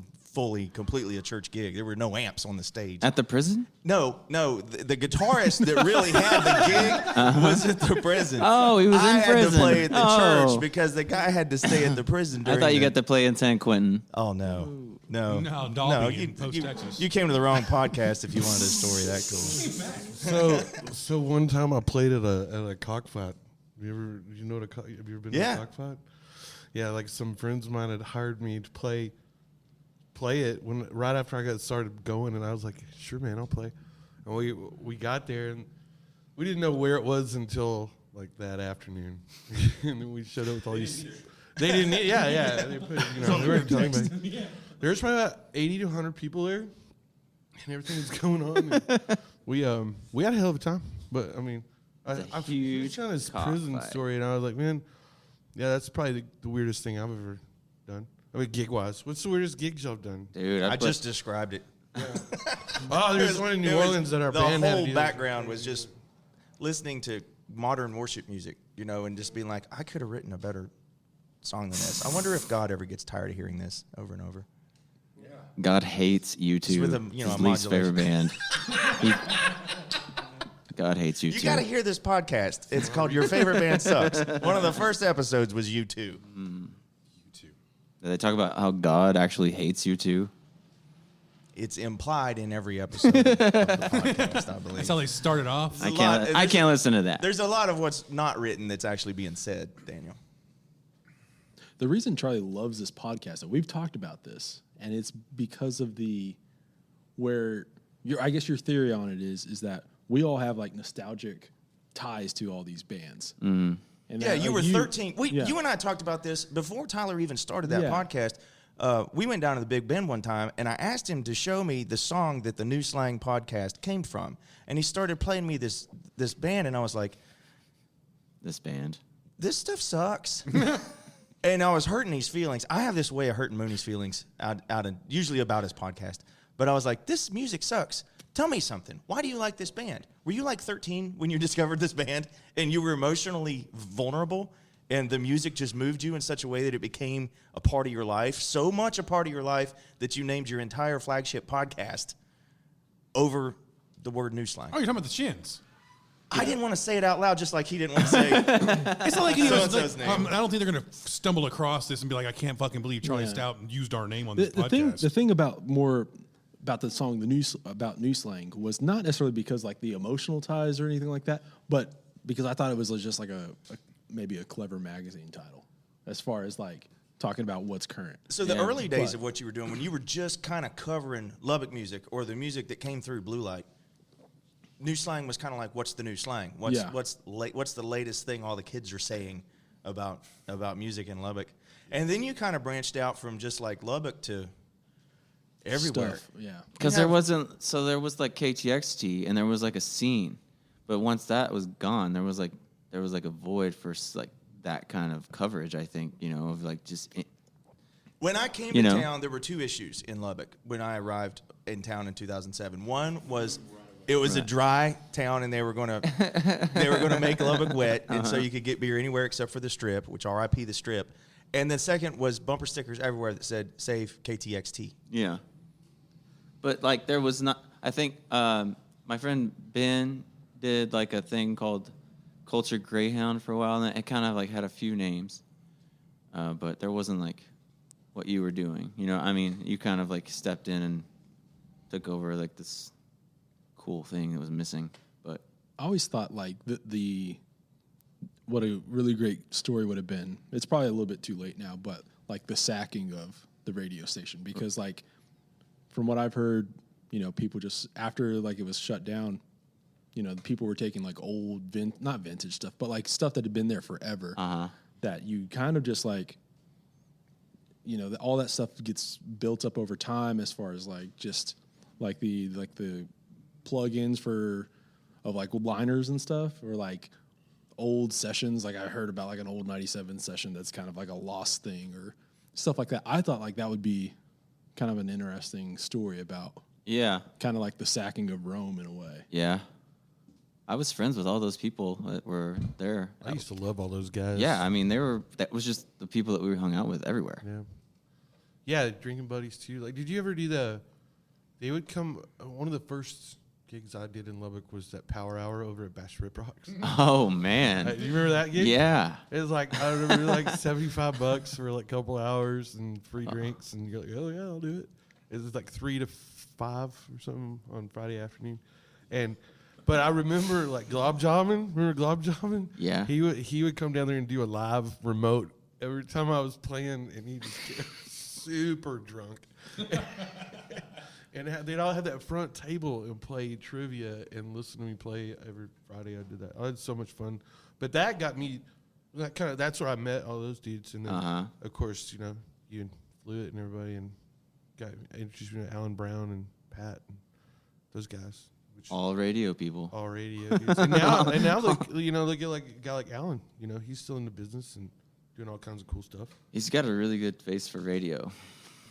Speaker 5: completely a church gig. There were no amps on the stage.
Speaker 3: At the prison?
Speaker 5: No, the guitarist that really had the gig was at the prison.
Speaker 3: Oh, he was in
Speaker 5: I
Speaker 3: prison.
Speaker 5: had to play at the
Speaker 3: Oh.
Speaker 5: church because the guy had to stay at the prison
Speaker 3: I
Speaker 5: during
Speaker 3: thought you got to play in San Quentin.
Speaker 5: Oh, no.
Speaker 4: No, Dalby in Post-Texas.
Speaker 5: You came to the wrong podcast if you wanted a story that cool.
Speaker 2: So one time I played at a cockfight. Have you ever been
Speaker 5: Yeah.
Speaker 2: to a cockfight? Yeah, like some friends of mine had hired me to play it right after I got started going, and I was like, sure, man, I'll play. And we got there, and we didn't know where it was until like that afternoon, and then we showed up with all these. They didn't. Yeah. They put, we weren't telling anybody. There's probably about 80 to 100 people there, and everything was going on. And we had a hell of a time. But I mean, I
Speaker 3: huge
Speaker 2: found this
Speaker 3: cock
Speaker 2: prison
Speaker 3: fight.
Speaker 2: story, and I was like, man, yeah, that's probably the weirdest thing I've ever done. I mean, gig wise, what's the weirdest gigs y'all done?
Speaker 3: Dude,
Speaker 5: I just described it.
Speaker 2: Oh, there's one in New Orleans that our band had.
Speaker 5: The
Speaker 2: to
Speaker 5: whole
Speaker 2: do.
Speaker 5: background was just listening to modern worship music, and just being like, I could have written a better song than this. I wonder if God ever gets tired of hearing this over and over.
Speaker 3: God hates U2.
Speaker 5: with a,
Speaker 3: His
Speaker 5: a
Speaker 3: least favorite band. God hates U2.
Speaker 5: You got to hear this podcast. It's called Your Favorite Band Sucks. One of the first episodes was U2.
Speaker 3: Did they talk about how God actually hates U2?
Speaker 5: It's implied in every episode of the podcast, I believe.
Speaker 4: That's how they started off.
Speaker 3: I can't listen to that.
Speaker 5: There's a lot of what's not written that's actually being said, Daniel.
Speaker 1: The reason Charlie loves this podcast, and we've talked about this, and it's because of I guess your theory on it is that we all have like nostalgic ties to all these bands.
Speaker 3: Mm-hmm.
Speaker 1: And
Speaker 5: Yeah,
Speaker 1: that,
Speaker 5: you
Speaker 1: like,
Speaker 5: were 13. You and I talked about this before Tyler even started that podcast. We went down to the Big Ben one time, and I asked him to show me the song that the New Slang podcast came from. And he started playing me this band, and I was like,
Speaker 3: This band.
Speaker 5: this stuff sucks. And I was hurting his feelings. I have this way of hurting Mooney's feelings usually about his podcast. But I was like, this music sucks. Tell me something. Why do you like this band? Were you like 13 when you discovered this band and you were emotionally vulnerable and the music just moved you in such a way that it became a part of your life? So much a part of your life that you named your entire flagship podcast over the word New Slang.
Speaker 4: Oh, you're talking about the Shins.
Speaker 5: I didn't want to say it out loud just like he didn't want to say it.
Speaker 4: It's not like he was
Speaker 5: So-and-so's
Speaker 4: like,
Speaker 5: name.
Speaker 4: I don't think they're going to stumble across this and be like, I can't fucking believe Charlie Stout used our name on this
Speaker 1: the
Speaker 4: podcast.
Speaker 1: thing about the song about New Slang was not necessarily because like the emotional ties or anything like that, but because I thought it was just like maybe a clever magazine title as far as like talking about what's current.
Speaker 5: So the early days of what you were doing, when you were just kind of covering Lubbock music or the music that came through Blue Light, New Slang was kind of like, what's the new slang? What's the latest thing all the kids are saying about music in Lubbock? And then you kind of branched out from just like Lubbock to everywhere.
Speaker 1: Stuff, yeah.
Speaker 3: Because there was like KTXT and there was like a scene, but once that was gone, there was like a void for like that kind of coverage. I think of like just.
Speaker 5: When I came to town, there were two issues in Lubbock when I arrived in town in 2007. One was it was a dry town, and they were gonna make Lubbock wet, and so you could get beer anywhere except for the Strip, which R.I.P. the Strip. And the second was bumper stickers everywhere that said "Save KTXT."
Speaker 3: Yeah. But like there was not. I think my friend Ben did like a thing called Culture Greyhound for a while, and it kind of like had a few names, but there wasn't like what you were doing. I mean, you kind of like stepped in and took over like this cool thing that was missing. But
Speaker 1: I always thought like what a really great story would have been. It's probably a little bit too late now, but like the sacking of the radio station, because like from what I've heard, people just after like it was shut down, the people were taking like old not vintage stuff, but like stuff that had been there forever. That you kind of just like, all that stuff gets built up over time as far as like just like the plugins of like liners and stuff, or like old sessions. Like I heard about like an old 97 session that's kind of like a lost thing or stuff like that. I thought like that would be kind of an interesting story about kind of like the sacking of Rome in a way.
Speaker 3: Yeah. I was friends with all those people that were there.
Speaker 2: I used to love all those guys.
Speaker 3: Yeah, I mean that was just the people that we hung out with everywhere.
Speaker 2: Yeah, drinking buddies too. Like, did you ever do they would come, one of the first gigs I did in Lubbock was that Power Hour over at Bash Rip Rocks.
Speaker 3: Oh man.
Speaker 2: Do you remember that gig?
Speaker 3: Yeah.
Speaker 2: It was like, I remember like $75 for like a couple hours and free drinks, and you're like, oh yeah, I'll do it. It was like 3 to 5 or something on Friday afternoon. But I remember like Glob Jobbin. Remember Glob Jobbin?
Speaker 3: Yeah.
Speaker 2: He would come down there and do a live remote every time I was playing, and he just get super drunk. And they'd all have that front table and play trivia and listen to me play every Friday. I did that. I had so much fun. But that got me. That's where I met all those dudes, and then of course you and Fluid and everybody, and got introduced me to Alan Brown and Pat and those guys.
Speaker 3: All radio people.
Speaker 2: All radio dudes. And now look at like a guy like Alan. He's still in the business and doing all kinds of cool stuff.
Speaker 3: He's got a really good face for radio.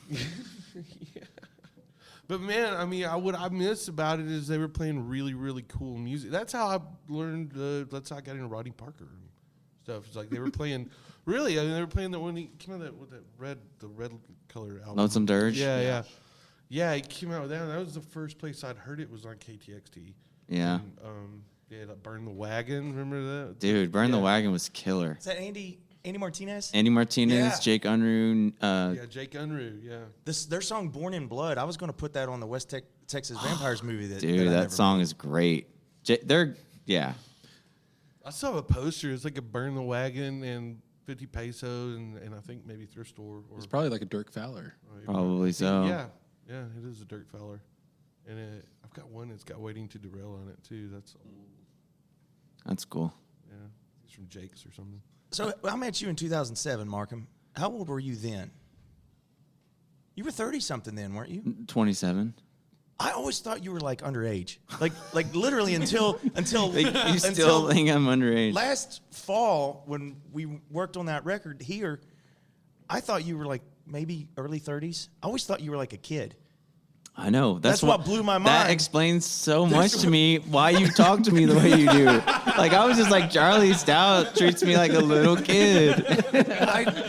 Speaker 2: Yeah. But man, I mean, what I miss about it is they were playing really, really cool music. That's how I learned. That's how I got into Rodney Parker and stuff. It's like they were playing. Really, I mean, they were playing that when he came out with the red color album.
Speaker 3: Lonesome Dirge.
Speaker 2: Yeah. He came out with that. And that was the first place I'd heard it was on KTXT.
Speaker 3: Yeah.
Speaker 2: And, like Burn the Wagon. Remember that?
Speaker 3: Dude, Burn the Wagon was killer.
Speaker 5: Is that Andy Martinez?
Speaker 3: Andy Martinez,
Speaker 5: Yeah.
Speaker 3: Jake Unruh.
Speaker 2: Jake Unruh. Yeah.
Speaker 5: Their song "Born in Blood." I was going to put that on the West Texas Vampires movie.
Speaker 3: That song is great. Yeah.
Speaker 2: I saw a poster. It's like a Burn the Wagon and 50 pesos and I think maybe thrift store. Or
Speaker 1: It's probably like a Dirk Fowler.
Speaker 3: Probably so.
Speaker 2: Yeah, it is a Dirk Fowler. And I've got one that's got Waiting to Derail on it, too.
Speaker 3: That's cool.
Speaker 2: Yeah, it's from Jake's or something.
Speaker 5: So I met you in 2007, Markham. How old were you then? You were 30-something then, weren't you?
Speaker 3: 27.
Speaker 5: I always thought you were like underage, like literally until
Speaker 3: You still think I'm underage?
Speaker 5: last fall when we worked on that record here. I thought you were like maybe early 30s. I always thought you were like a kid.
Speaker 3: I know.
Speaker 5: That's what blew my mind.
Speaker 3: That explains so much to me why you talk to me the way you do. Like, I was just like, Charlie Stout treats me like a little kid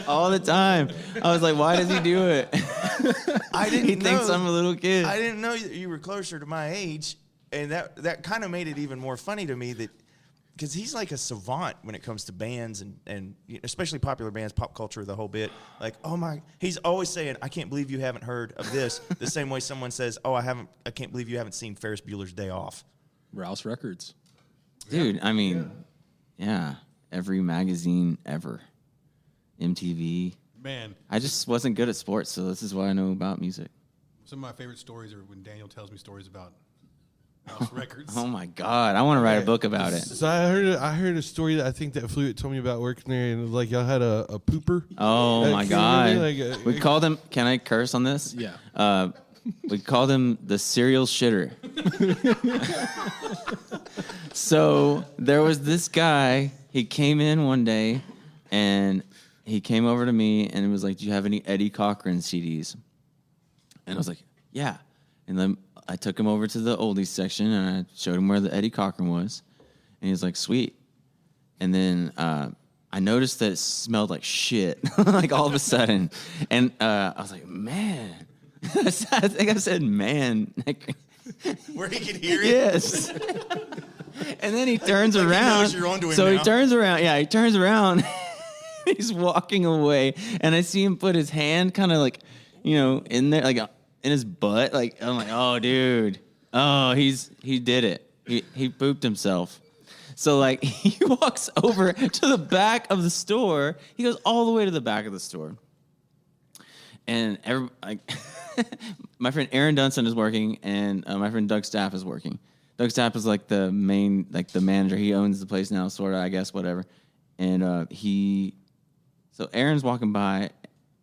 Speaker 3: all the time. I was like, why does he do it? He thinks I'm a little kid.
Speaker 5: I didn't know that you were closer to my age, and that kind of made it even more funny to me that because he's like a savant when it comes to bands and especially popular bands, pop culture, the whole bit. Like, he's always saying, I can't believe you haven't heard of this. The same way someone says, I can't believe you haven't seen Ferris Bueller's Day Off.
Speaker 1: Rouse Records.
Speaker 3: Dude, I mean, yeah, every magazine ever. MTV.
Speaker 4: Man,
Speaker 3: I just wasn't good at sports, so this is what I know about music.
Speaker 4: some of my favorite stories are when Daniel tells me stories about Rouse Records.
Speaker 3: Oh my God, I want to write a book about it.
Speaker 2: So I heard a story that I think that Fluid told me about working there, and it was like y'all had a pooper.
Speaker 3: Oh
Speaker 2: Can
Speaker 3: my
Speaker 2: you
Speaker 3: God,
Speaker 2: remember, like,
Speaker 3: we called him. Can I curse on this?
Speaker 1: Yeah.
Speaker 3: We called him the serial shitter. So there was this guy. He came in one day, and he came over to me and he was like, "Do you have any Eddie Cochran CDs?" And I was like, "Yeah." And then I took him over to the oldies section and I showed him where the Eddie Cochran was, and he was like, "Sweet." And then I noticed that it smelled like shit, like all of a sudden, and I was like, "Man." I think I said "man."
Speaker 5: Where he could hear it?
Speaker 3: Yes. And then he turns
Speaker 5: Like he
Speaker 3: around.
Speaker 5: knows you're onto him
Speaker 3: So
Speaker 5: now.
Speaker 3: he turns around. Yeah, he turns around. He's walking away, and I see him put his hand kind of like, in there, like in his butt. Like I'm like, oh, dude, oh, he did it. He pooped himself. So like he walks over to the back of the store. He goes all the way to the back of the store, and my friend Aaron Dunson is working, and my friend Doug Staff is working. Doug Stapp is like the main, like the manager. He owns the place now, sort of, I guess, whatever. And so Aaron's walking by,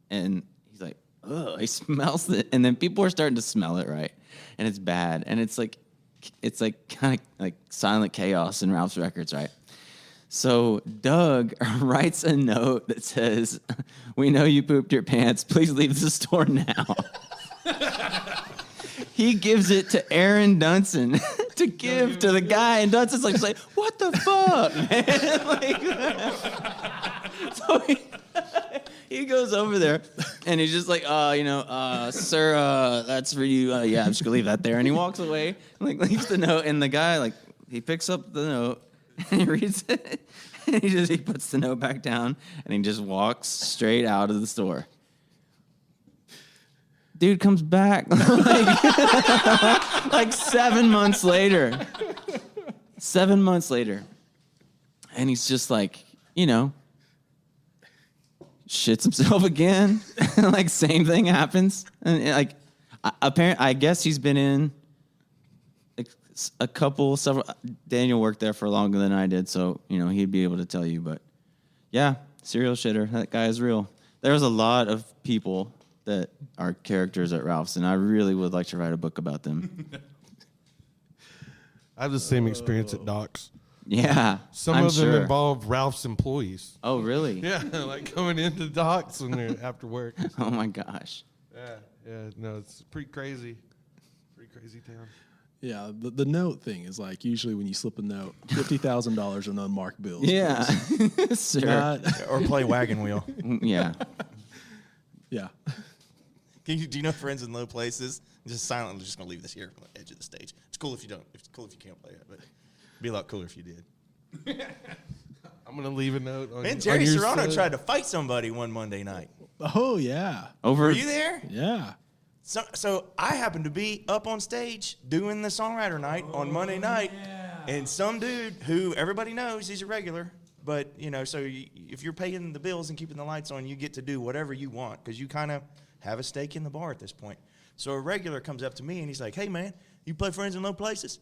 Speaker 3: and he's like, ugh, he smells it. And then people are starting to smell it, right? And it's bad. And it's like kind of like Silent Chaos in Ralph's Records, right? So Doug writes a note that says, "We know you pooped your pants. Please leave the store now." He gives it to Aaron Dunson to give to the guy, and Dunson's like, "What the fuck, man?" So he goes over there, and he's just like, "Sir, that's for you. Yeah, I'm just gonna leave that there." And he walks away, like leaves the note, and the guy he picks up the note and he reads it, and he puts the note back down, and he just walks straight out of the store. Dude comes back like 7 months later. 7 months later. And he's just like, shits himself again. Like same thing happens. And like apparently I guess he's been in several. Daniel worked there for longer than I did, so he'd be able to tell you. But yeah, serial shitter. That guy is real. There's a lot of people that are characters at Ralph's, and I really would like to write a book about them.
Speaker 2: I have the same experience at Doc's.
Speaker 3: Yeah,
Speaker 2: Some
Speaker 3: I'm
Speaker 2: of them
Speaker 3: sure.
Speaker 2: involve Ralph's employees.
Speaker 3: Oh, really?
Speaker 2: Yeah, like coming into Doc's when they're after work.
Speaker 3: Oh my gosh.
Speaker 2: Yeah, no, it's pretty crazy. Pretty crazy town.
Speaker 1: Yeah, the note thing is like usually when you slip a note, $50,000 in unmarked bills.
Speaker 3: Yeah, sure.
Speaker 1: Not-
Speaker 5: Or play wagon wheel.
Speaker 3: Yeah.
Speaker 1: yeah.
Speaker 5: Do you know friends in low places? Just silently, just gonna leave this here on the edge of the stage. It's cool if you don't. It's cool if you can't play it, but it'd be a lot cooler if you did.
Speaker 2: I'm gonna leave a note on.
Speaker 5: Man, Jerry
Speaker 2: on your
Speaker 5: Serrano
Speaker 2: side.
Speaker 5: tried to fight somebody one Monday night.
Speaker 1: Oh yeah.
Speaker 3: Over.
Speaker 5: Were you there?
Speaker 1: Yeah.
Speaker 5: So I happened to be up on stage doing the songwriter night on Monday night, and some dude who everybody knows he's a regular, but if you're paying the bills and keeping the lights on, you get to do whatever you want because you kind of have a stake in the bar at this point. So a regular comes up to me and he's like, "Hey man, you play Friends in Low Places?"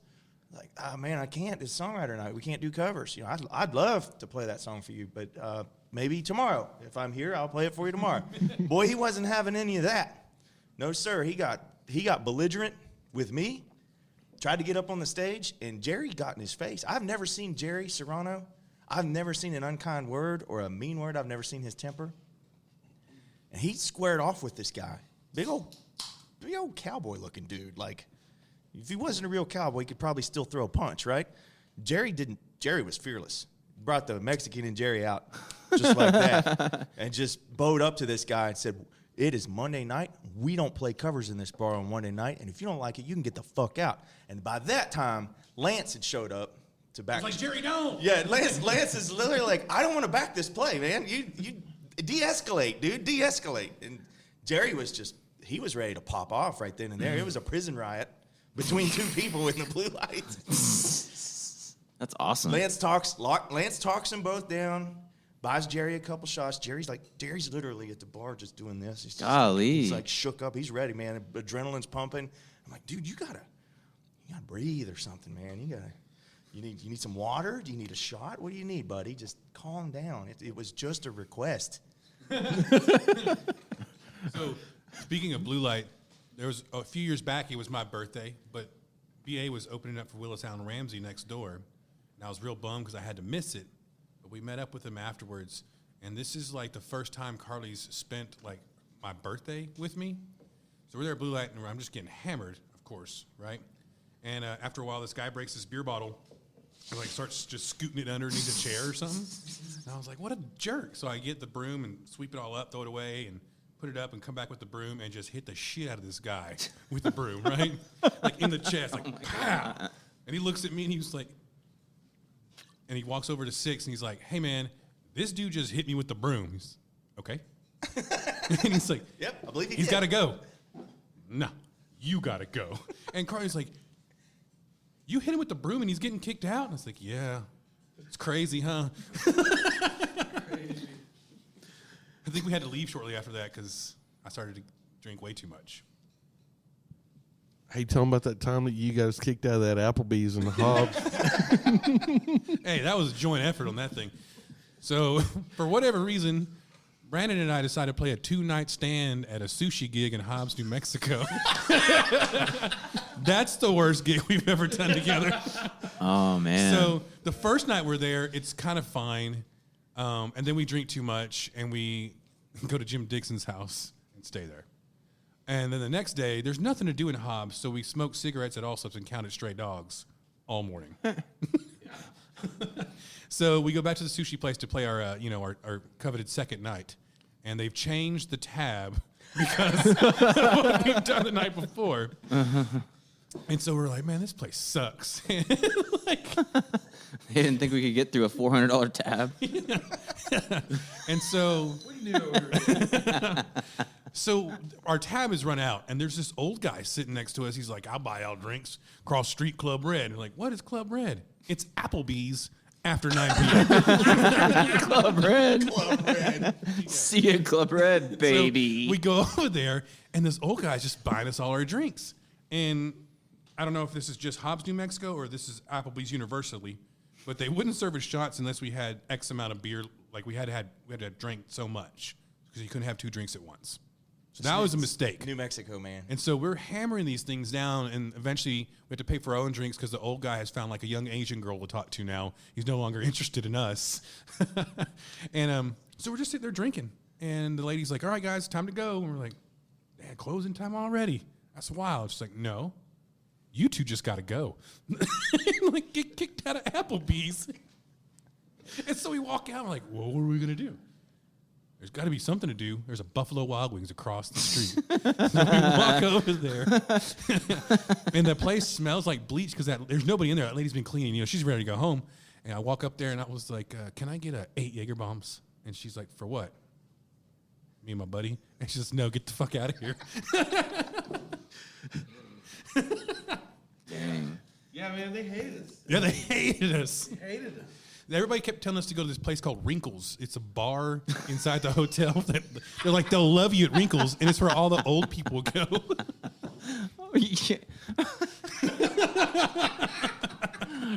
Speaker 5: I'm like, "Ah man, I can't. It's songwriter night. We can't do covers. I'd love to play that song for you, but maybe tomorrow. If I'm here, I'll play it for you tomorrow." Boy, he wasn't having any of that. No, sir. He got belligerent with me, tried to get up on the stage, and Jerry got in his face. I've never seen Jerry Serrano. I've never seen an unkind word or a mean word. I've never seen his temper. And he squared off with this guy. Big old cowboy-looking dude. Like, if he wasn't a real cowboy, he could probably still throw a punch, right? Jerry didn't. Jerry was fearless. Brought the Mexican and Jerry out just like that and just bowed up to this guy and said, "It is Monday night. We don't play covers in this bar on Monday night. And if you don't like it, you can get the fuck out." And by that time, Lance had showed up to back.
Speaker 4: Like, Jerry, don't.
Speaker 5: Yeah, Lance is literally like, "I don't want to back this play, man. You de-escalate, dude. De-escalate." And Jerry he was ready to pop off right then and there. It was a prison riot between two people in the blue lights.
Speaker 3: That's awesome.
Speaker 5: Lance talks them both down. Buys Jerry a couple shots. Jerry's literally at the bar just doing this. He's like shook up. He's ready, man. Adrenaline's pumping. I'm like, "Dude, you gotta breathe or something, man. You need some water? Do you need a shot? What do you need, buddy? Just calm down." It was just a request.
Speaker 4: So, speaking of blue light, there was a few years back. It was my birthday, but BA was opening up for Willistown Ramsey next door, and I was real bummed because I had to miss it. But we met up with him afterwards, and this is like the first time Carly's spent like my birthday with me. So we're there at Blue Light, and I'm just getting hammered, of course, right? And after a while, this guy breaks his beer bottle and like starts just scooting it underneath a chair or something. And I was like, "What a jerk!" So I get the broom and sweep it all up, throw it away, and put it up, and come back with the broom and just hit the shit out of this guy with the broom, right? Like in the chest, like pow. And he looks at me and he was like. And he walks over to Six and he's like, "Hey man, this dude just hit me with the broom." He's okay. And he's like,
Speaker 5: "Yep, I believe
Speaker 4: he's got to go." "No, you got to go." And Carly's like, "You hit him with the broom and he's getting kicked out?" And I was like, "Yeah, it's crazy, huh?" I think we had to leave shortly after that because I started to drink way too much.
Speaker 2: Hey, tell them about that time that you guys kicked out of that Applebee's in the Hobbs.
Speaker 4: Hey, that was a joint effort on that thing. So, for whatever reason, Brandon and I decided to play a 2-night stand at a sushi gig in Hobbs, New Mexico. That's the worst gig we've ever done together.
Speaker 3: Oh, man.
Speaker 4: So, the first night we're there, it's kind of fine. And then we drink too much, and we go to Jim Dixon's house and stay there. And then the next day, there's nothing to do in Hobbs, so we smoked cigarettes at Allsup's and counted stray dogs all morning. So we go back to the sushi place to play our coveted second night, and they've changed the tab because of what we've done the night before. And so we're like, "Man, this place sucks." Like,
Speaker 3: they didn't think we could get through a $400 tab.
Speaker 4: and so. So our tab is run out, and there's this old guy sitting next to us. He's like, "I'll buy y'all drinks. Cross Street Club Red." And we're like, "What is Club Red?" "It's Applebee's after 9 p.m.
Speaker 3: Club Red.
Speaker 5: Club Red.
Speaker 3: See you, Club Red, baby.
Speaker 4: So we go over there, and this old guy's just buying us all our drinks. And I don't know if this is just Hobbs, New Mexico, or this is Applebee's universally, but they wouldn't serve us shots unless we had X amount of beer. Like we had to drink so much because you couldn't have 2 drinks at once. So that was a mistake.
Speaker 5: New Mexico, man.
Speaker 4: And so we're hammering these things down, and eventually we have to pay for our own drinks because the old guy has found like a young Asian girl to talk to now. He's no longer interested in us. And so we're just sitting there drinking. And the lady's like, all right, guys, time to go. And we're like, man, closing time already. That's wild. She's like, no, you two just got to go. Like, get kicked out of Applebee's. And so we walk out. And we're like, well, what are we going to do? There's got to be something to do. There's a Buffalo Wild Wings across the street. So we walk over there. And the place smells like bleach because there's nobody in there. That lady's been cleaning. You know, she's ready to go home. And I walk up there, and I was like, can I get 8 Jaeger bombs? And she's like, for what? Me and my buddy. And she says, no, get the fuck out of here.
Speaker 3: Dang.
Speaker 2: Yeah, man, they hated us.
Speaker 4: Yeah, they hated us.
Speaker 2: They hated us.
Speaker 4: Everybody kept telling us to go to this place called Wrinkles. It's a bar inside the hotel. They're like, they'll love you at Wrinkles, and it's where all the old people go.
Speaker 3: Oh, yeah.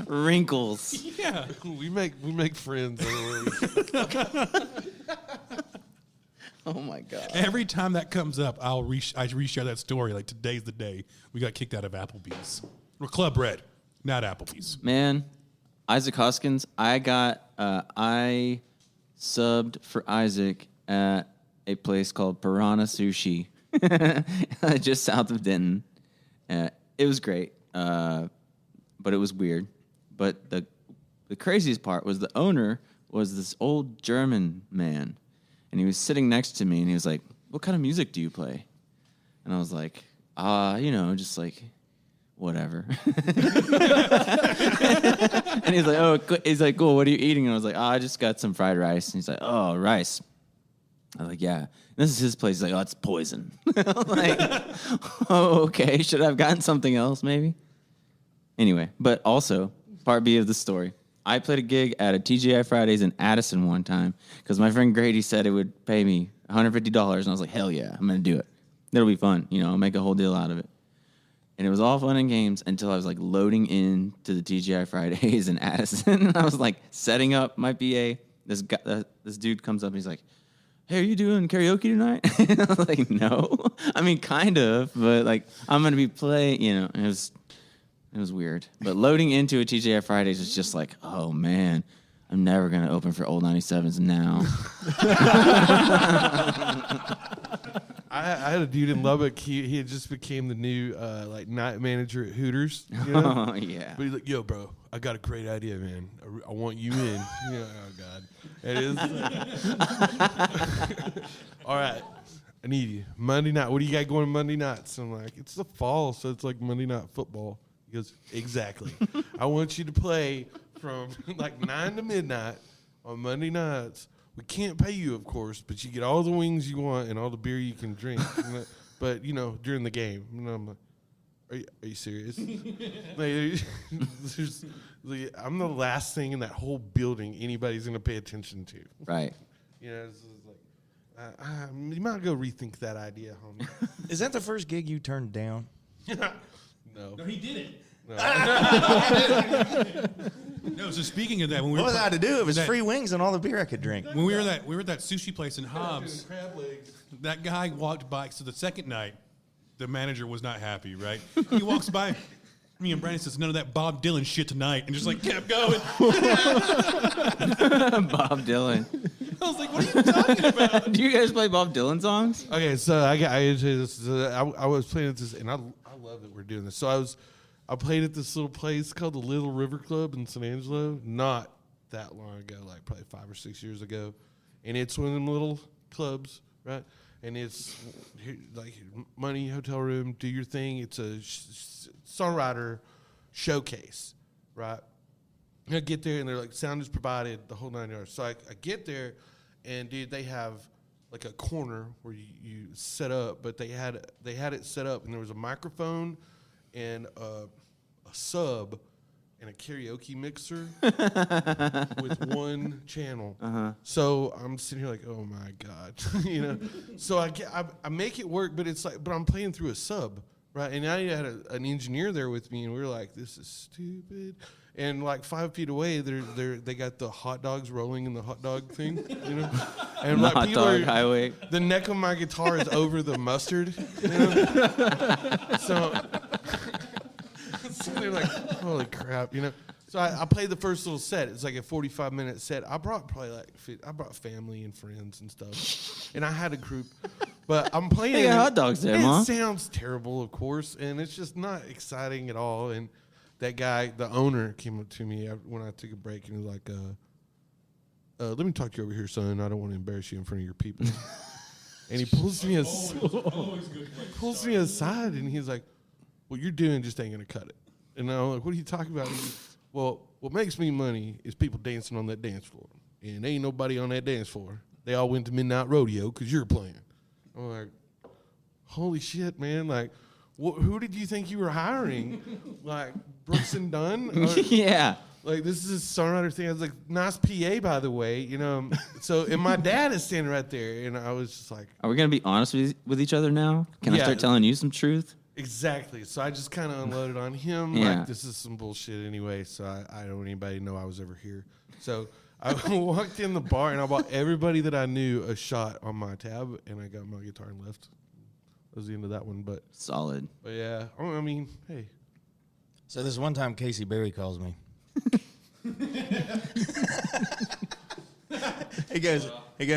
Speaker 3: Wrinkles.
Speaker 4: Yeah.
Speaker 2: We make friends.
Speaker 3: Oh my God.
Speaker 4: Every time that comes up, I reshare that story. Like, today's the day we got kicked out of Applebee's. We're Club Red, not Applebee's.
Speaker 3: Man, Isaac Hoskins, I subbed for Isaac at a place called Piranha Sushi, just south of Denton. It was great, but it was weird. But the craziest part was the owner was this old German man, and he was sitting next to me, and he was like, "What kind of music do you play?" And I was like, just like whatever. And he's like, cool, what are you eating? And I was like, I just got some fried rice. And he's like, oh, rice. I was like, yeah. And this is his place. He's like, oh, it's poison. I'm like, oh, okay. Should I have gotten something else maybe? Anyway, but also, part B of the story. I played a gig at a TGI Fridays in Addison one time because my friend Grady said it would pay me $150. And I was like, hell yeah, I'm going to do it. It'll be fun. I'll make a whole deal out of it. And it was all fun and games until I was like loading in to the TGI Fridays in Addison. And I was like setting up my PA. This dude comes up and he's like, hey, are you doing karaoke tonight? And I was like, no. I mean, kind of, but like I'm going to be playing, it was weird. But loading into a TGI Fridays was just like, oh man, I'm never going to open for Old 97s now.
Speaker 2: I had a dude in Lubbock. He had just became the new night manager at Hooters.
Speaker 3: Oh yeah.
Speaker 2: But he's like, yo, bro, I got a great idea, man. I want you in. Oh God, it is. All right, I need you Monday night. What do you got going Monday nights? I'm like, it's the fall, so it's like Monday night football. He goes, exactly. I want you to play from like 9 to midnight on Monday nights. We can't pay you, of course, but you get all the wings you want and all the beer you can drink. But during the game, and I'm like, are you serious? I'm the last thing in that whole building anybody's gonna pay attention to.
Speaker 3: Right.
Speaker 2: It's like, you might go rethink that idea, homie.
Speaker 5: Is that the first gig you turned down?
Speaker 2: No.
Speaker 4: No, he didn't. No, so speaking of that, when we
Speaker 5: What was I to do? It was
Speaker 4: that-
Speaker 5: free wings and all the beer I could drink.
Speaker 4: When we were at that sushi place in Hobbs,
Speaker 2: Crab legs.
Speaker 4: that guy walked by. So the second night, the manager was not happy, right? He walks by me and Brandon says, none of that Bob Dylan shit tonight, and just like kept going.
Speaker 3: Bob Dylan.
Speaker 4: I was like, what are you talking about?
Speaker 3: Do you guys play Bob Dylan songs?
Speaker 2: Okay, so I was playing at this, and I love that we're doing this. So I played at this little place called the Little River Club in San Angelo, not that long ago, like probably 5 or 6 years ago, and it's one of them little clubs, right? And it's like money, hotel room, do your thing. It's a songwriter showcase, right? I get there, and they're like, sound is provided, the whole 9 yards. So I get there, and dude, they have like a corner where you set up, but they had it set up, and there was a microphone and a sub and a karaoke mixer with one channel. Uh-huh. So I'm sitting here like, oh my God, So I make it work, but it's like, but I'm playing through a sub, Right, and I had an engineer there with me, and we were like, "This is stupid." And like 5 feet away, they got the hot dogs rolling in the hot dog thing, you know. And
Speaker 3: The
Speaker 2: like
Speaker 3: hot
Speaker 2: people
Speaker 3: dog highway.
Speaker 2: the neck of my guitar is over the mustard, you know? so they're like, "Holy crap," you know. So I played the first little set. It's like a 45-minute set. I brought family and friends and stuff, and I had a group. But I'm playing.
Speaker 3: They got hot dogs there,
Speaker 2: it
Speaker 3: Mom.
Speaker 2: sounds terrible, of course, and it's just not exciting at all. And that guy, the owner, came up to me when I took a break, and he was like, "Let me talk to you over here, son. I don't want to embarrass you in front of your people." And he pulls me aside, and he's like, "What you're doing just ain't gonna cut it." And I'm like, "What are you talking about?" Well, what makes me money is people dancing on that dance floor. And ain't nobody on that dance floor. They all went to Midnight Rodeo because you're playing. I'm like, holy shit, man. Like, who did you think you were hiring? Like, Brooks and Dunn?
Speaker 3: Yeah.
Speaker 2: Like, this is a songwriter thing. I was like, nice PA, by the way. You know, so, and my dad is standing right there. And I was just like.
Speaker 3: Are we going to be honest with each other now? Can I start telling you some truth?
Speaker 2: Exactly. So I just kind of unloaded on him.
Speaker 3: Yeah.
Speaker 2: Like, this is some bullshit anyway, so I don't want anybody to know I was ever here. So I walked in the bar, and I bought everybody that I knew a shot on my tab, and I got my guitar and left. That was the end of that one. But
Speaker 3: Solid.
Speaker 2: But yeah, I mean, hey.
Speaker 5: So this one time, Casey Berry calls me. He goes,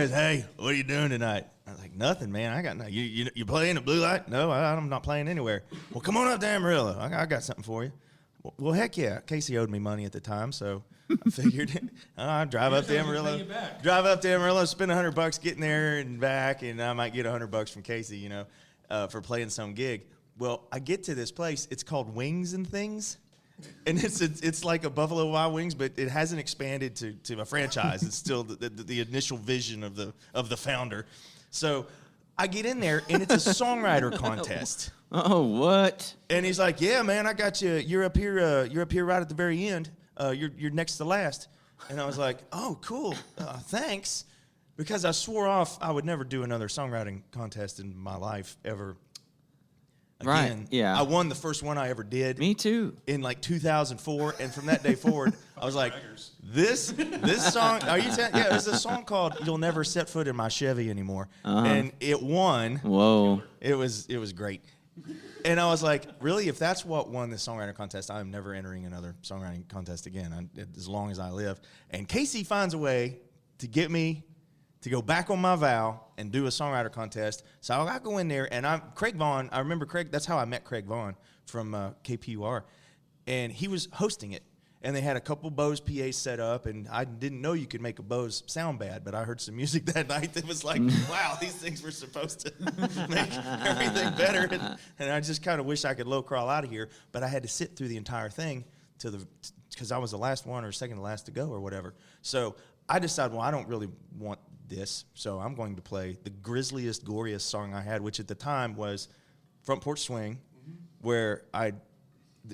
Speaker 5: "Hey, what are you doing tonight?" I was like, "Nothing, man. I got nothing. You playing the Blue Light?" "No, I'm not playing anywhere." "Well, come on up to Amarillo. I got something for you." Well, heck yeah. Casey owed me money at the time, so I figured I'd drive up to Amarillo, spend $100 getting there and back, and I might get $100 from Casey, you know, for playing some gig. Well, I get to this place. It's called Wings and Things. And it's like a Buffalo Wild Wings, but it hasn't expanded to a franchise. It's still the initial vision of the founder. So I get in there, and it's a songwriter contest.
Speaker 3: Oh, what?
Speaker 5: And he's like, "Yeah, man, I got you. You're up here. You're up here right at the very end. You're next to last." And I was like, "Oh, cool. Thanks," because I swore off I would never do another songwriting contest in my life ever. Again,
Speaker 3: Right, yeah.
Speaker 5: I won the first one I ever did.
Speaker 3: Me too.
Speaker 5: In like 2004, and from that day forward, I was like, this song, are you saying? Yeah, there's a song called "You'll Never Set Foot in My Chevy Anymore," and it won.
Speaker 3: Whoa.
Speaker 5: It was great. And I was like, really, if that's what won this songwriter contest, I'm never entering another songwriting contest again, as long as I live. And Casey finds a way to get me to go back on my vow and do a songwriter contest. So I go in there, and Craig Vaughn, I remember Craig, that's how I met Craig Vaughn from KPUR. And he was hosting it. And they had a couple Bose PAs set up, and I didn't know you could make a Bose sound bad, but I heard some music that night that was like, wow, these things were supposed to make everything better. And I just kind of wish I could low crawl out of here, but I had to sit through the entire thing because I was the last one or second to last to go or whatever. So I decided, well, I don't really want this, so I'm going to play the grisliest, goriest song I had, which at the time was Front Porch Swing, where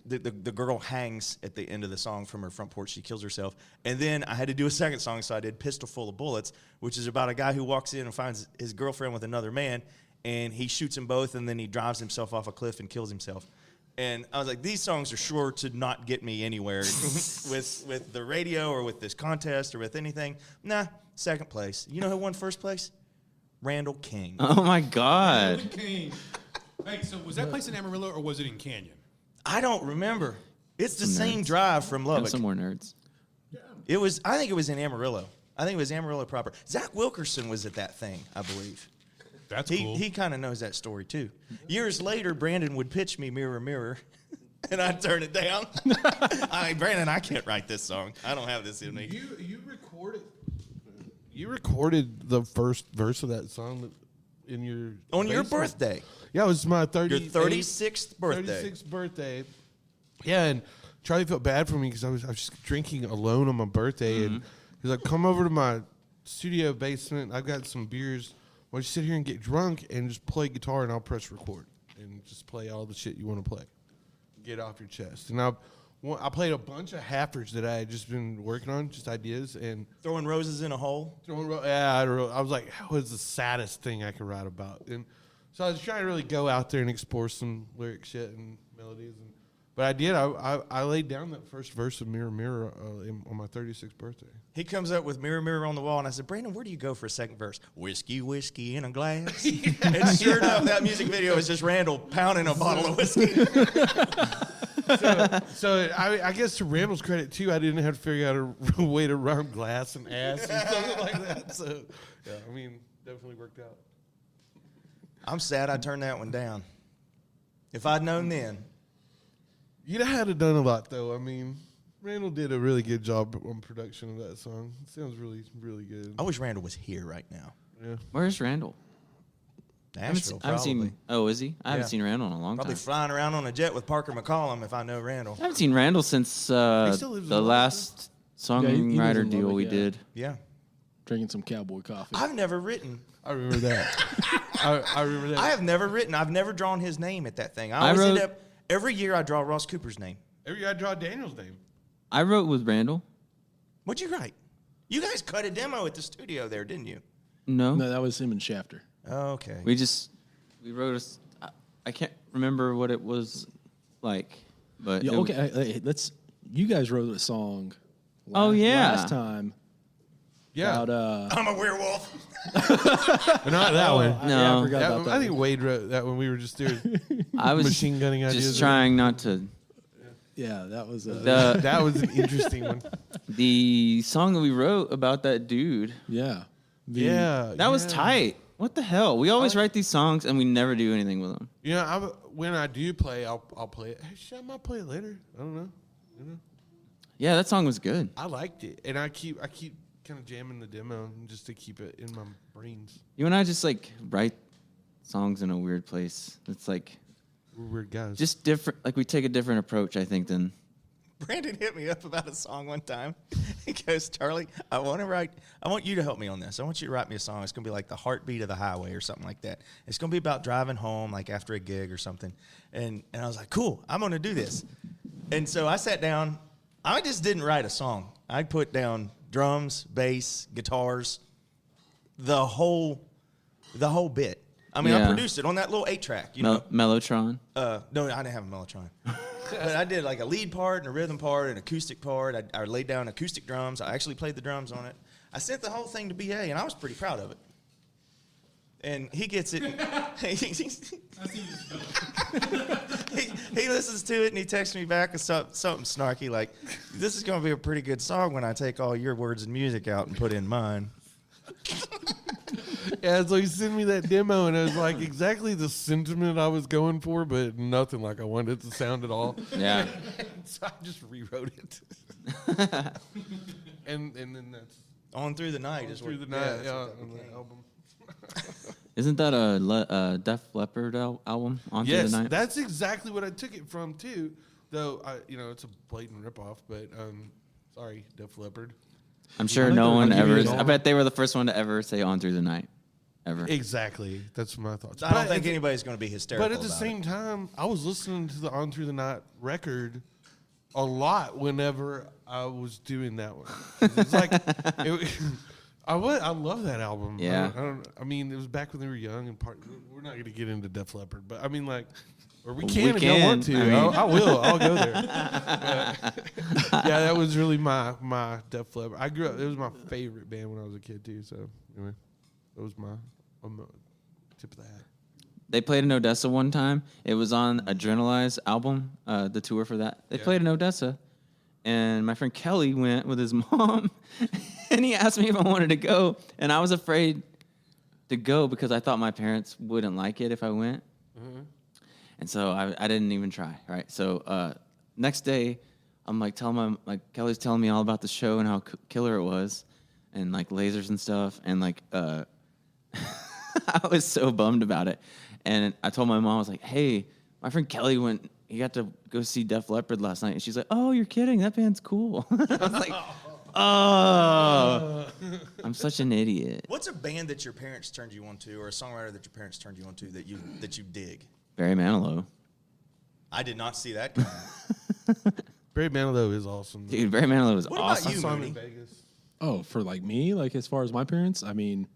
Speaker 5: the girl hangs at the end of the song from her front porch. She kills herself. And then I had to do a second song, so I did Pistol Full of Bullets, which is about a guy who walks in and finds his girlfriend with another man, and he shoots them both, and then he drives himself off a cliff and kills himself. And I was like, these songs are sure to not get me anywhere with the radio or with this contest or with anything. Nah, second place. You know who won first place? Randall King.
Speaker 3: Oh, my God.
Speaker 4: Randall King. Hey, so was that place in Amarillo or was it in Canyon?
Speaker 5: I don't remember. It's the
Speaker 3: Some
Speaker 5: same
Speaker 3: nerds.
Speaker 5: drive from Lubbock.
Speaker 3: Some more nerds.
Speaker 5: I think it was in Amarillo. I think it was Amarillo proper. Zach Wilkerson was at that thing, I believe.
Speaker 4: That's cool.
Speaker 5: He kind of knows that story, too. Years later, Brandon would pitch me Mirror, Mirror, and I'd turn it down. Brandon, I can't write this song. I don't have this in me.
Speaker 2: You recorded the first verse of that song in your
Speaker 5: On your
Speaker 2: basement.
Speaker 5: birthday.
Speaker 2: Yeah, it was my
Speaker 5: Your
Speaker 2: 36th
Speaker 5: birthday.
Speaker 2: 36th birthday. Yeah, and Charlie felt bad for me because I was just drinking alone on my birthday, and he's like, "Come over to my studio basement. I've got some beers. Why don't you sit here and get drunk and just play guitar, and I'll press record and just play all the shit you want to play, get off your chest." And I played a bunch of halfers that I had just been working on, just ideas, and
Speaker 5: Throwing roses in a hole.
Speaker 2: I was like, how is the saddest thing I could write about? And So I was trying to really go out there and explore some lyric shit and melodies. But I did. I laid down that first verse of Mirror, Mirror on my 36th birthday.
Speaker 5: He comes up with Mirror, Mirror on the Wall, and I said, Brandon, where do you go for a second verse? Whiskey, whiskey in a glass. And sure enough, that music video was just Randall pounding a bottle of whiskey.
Speaker 2: So I guess to Randall's credit, too, I didn't have to figure out a way to rhyme glass and ass and stuff like that. So, yeah, I mean, definitely worked out.
Speaker 5: I'm sad I turned that one down. If I'd known then.
Speaker 2: You'd have done a lot, though. I mean, Randall did a really good job on production of that song. It sounds really, really good.
Speaker 5: I wish Randall was here right now.
Speaker 2: Yeah.
Speaker 3: Where's Randall?
Speaker 5: Nashville,
Speaker 3: I haven't
Speaker 5: probably.
Speaker 3: seen. Oh, is he? I haven't
Speaker 5: Yeah.
Speaker 3: seen Randall in a long
Speaker 5: Probably
Speaker 3: time.
Speaker 5: flying around on a jet with Parker McCollum if I know Randall.
Speaker 3: I haven't seen Randall since
Speaker 2: still lives in
Speaker 3: the
Speaker 2: Lubbock,
Speaker 3: last
Speaker 1: he lives
Speaker 3: songwriter
Speaker 1: in
Speaker 3: deal
Speaker 1: Lubbock,
Speaker 3: we
Speaker 1: yeah.
Speaker 3: did.
Speaker 5: Yeah.
Speaker 1: Drinking some cowboy coffee.
Speaker 5: I've never written.
Speaker 2: I remember that. I remember that.
Speaker 5: I have never written. I've never drawn his name at that thing. I
Speaker 3: I
Speaker 5: always end
Speaker 3: wrote-
Speaker 5: up, every year I draw Ross Cooper's name.
Speaker 2: Every year I draw Daniel's name.
Speaker 3: I wrote with Randall.
Speaker 5: What'd you write? You guys cut a demo at the studio there, didn't you?
Speaker 3: No,
Speaker 1: No, that was him and Shafter.
Speaker 5: Oh, okay.
Speaker 3: we wrote I can't remember what it was like, but
Speaker 1: Yeah,
Speaker 3: it-
Speaker 1: okay. Hey, let's. You guys wrote a song.
Speaker 3: Oh, yeah.
Speaker 1: last time.
Speaker 2: Yeah.
Speaker 1: About,
Speaker 5: I'm a werewolf.
Speaker 2: Not that one.
Speaker 1: yeah, I
Speaker 3: No.
Speaker 1: forgot
Speaker 2: That
Speaker 1: about
Speaker 2: one-
Speaker 1: that.
Speaker 2: I think Wade wrote that when we were just doing
Speaker 3: I was
Speaker 2: machine gunning ideas.
Speaker 3: just trying not to.
Speaker 1: Yeah, that was.
Speaker 2: That was an interesting one.
Speaker 3: The song that we wrote about that dude,
Speaker 1: yeah.
Speaker 2: Yeah.
Speaker 3: that was tight. What the hell? We always write these songs and we never do anything with them.
Speaker 2: You know, when I do play, I'll play it. Hey, shit, I might play it later. I don't know.
Speaker 3: Yeah, that song was good.
Speaker 2: I liked it, and I keep kind of jamming the demo just to keep it in my brains.
Speaker 3: You and I just like write songs in a weird place. It's like
Speaker 2: We're weird guys.
Speaker 3: just different. Like we take a different approach, I think, than
Speaker 5: Brandon hit me up about a song one time. He goes, Charlie, I want you to help me on this. I want you to write me a song. It's going to be like the heartbeat of the highway or something like that. It's going to be about driving home, like after a gig or something. And I was like, cool, I'm going to do this. And so I sat down. I just didn't write a song. I put down drums, bass, guitars, the whole bit. I mean, I
Speaker 3: Yeah.
Speaker 5: produced it on that little 8-track, you know.
Speaker 3: Mellotron.
Speaker 5: No, I didn't have a Mellotron. But I did like a lead part and a rhythm part and acoustic part. I laid down acoustic drums. I actually played the drums on it. I sent the whole thing to BA, and I was pretty proud of it. And he gets it. He listens to it, and he texts me back with something snarky like, this is going to be a pretty good song when I take all your words and music out and put in mine.
Speaker 2: Yeah, so he sent me that demo, and it was like exactly the sentiment I was going for, but nothing like I wanted it to sound at all.
Speaker 3: Yeah.
Speaker 2: So I just rewrote it. and then that's
Speaker 5: On Through the Night is
Speaker 2: through
Speaker 5: what,
Speaker 2: the night,
Speaker 5: that's
Speaker 2: yeah,
Speaker 5: what that
Speaker 2: on the
Speaker 5: became.
Speaker 2: album.
Speaker 3: Isn't that a Def Leppard album? On Through
Speaker 2: Yes,
Speaker 3: the Night?
Speaker 2: that's exactly what I took it from too. Though it's a blatant ripoff, but sorry, Def Leppard.
Speaker 3: I'm sure
Speaker 1: I like
Speaker 3: no
Speaker 1: the-
Speaker 3: one
Speaker 1: I'll give you
Speaker 3: ever.
Speaker 1: an
Speaker 3: I
Speaker 1: album.
Speaker 3: bet they were the first one to ever say "On Through the Night," ever.
Speaker 2: Exactly, that's my thoughts.
Speaker 5: I don't
Speaker 2: But
Speaker 5: think
Speaker 2: at the-
Speaker 5: anybody's going to be hysterical
Speaker 2: But at the
Speaker 5: about
Speaker 2: same
Speaker 5: it.
Speaker 2: time, I was listening to the On Through the Night record a lot whenever I was doing that one. It's like I love that album.
Speaker 3: Yeah.
Speaker 2: I mean, it was back when they were young and we're not going to get into Def Leppard, but I mean, like, or we
Speaker 3: We
Speaker 2: can if y'all want
Speaker 3: can.
Speaker 2: to.
Speaker 3: I mean-
Speaker 2: I will. I'll go there. But, yeah, that was really my Def Leppard. I grew up. It was my favorite band when I was a kid too. So anyway, that was my tip of the hat.
Speaker 3: They played in Odessa one time. It was on Adrenalize album, the tour for that. They played in Odessa, and my friend Kelly went with his mom, and he asked me if I wanted to go, and I was afraid to go because I thought my parents wouldn't like it if I went, and so I didn't even try. Right. So next day, I'm like Kelly's telling me all about the show and how killer it was, and like lasers and stuff, and like I was so bummed about it. And I told my mom, I was like, hey, my friend Kelly he got to go see Def Leppard last night. And she's like, oh, you're kidding. That band's cool. I was like, oh, I'm such an idiot.
Speaker 5: What's a band that your parents turned you on to, or a songwriter that your parents turned you on to that you dig?
Speaker 3: Barry Manilow.
Speaker 5: I did not see that coming.
Speaker 2: Barry Manilow is awesome.
Speaker 3: Dude, Barry Manilow was
Speaker 5: What about
Speaker 3: awesome.
Speaker 5: you,
Speaker 2: I saw him
Speaker 5: Mooney?
Speaker 2: in Vegas.
Speaker 1: Oh, for like me, like as far as my parents, I mean,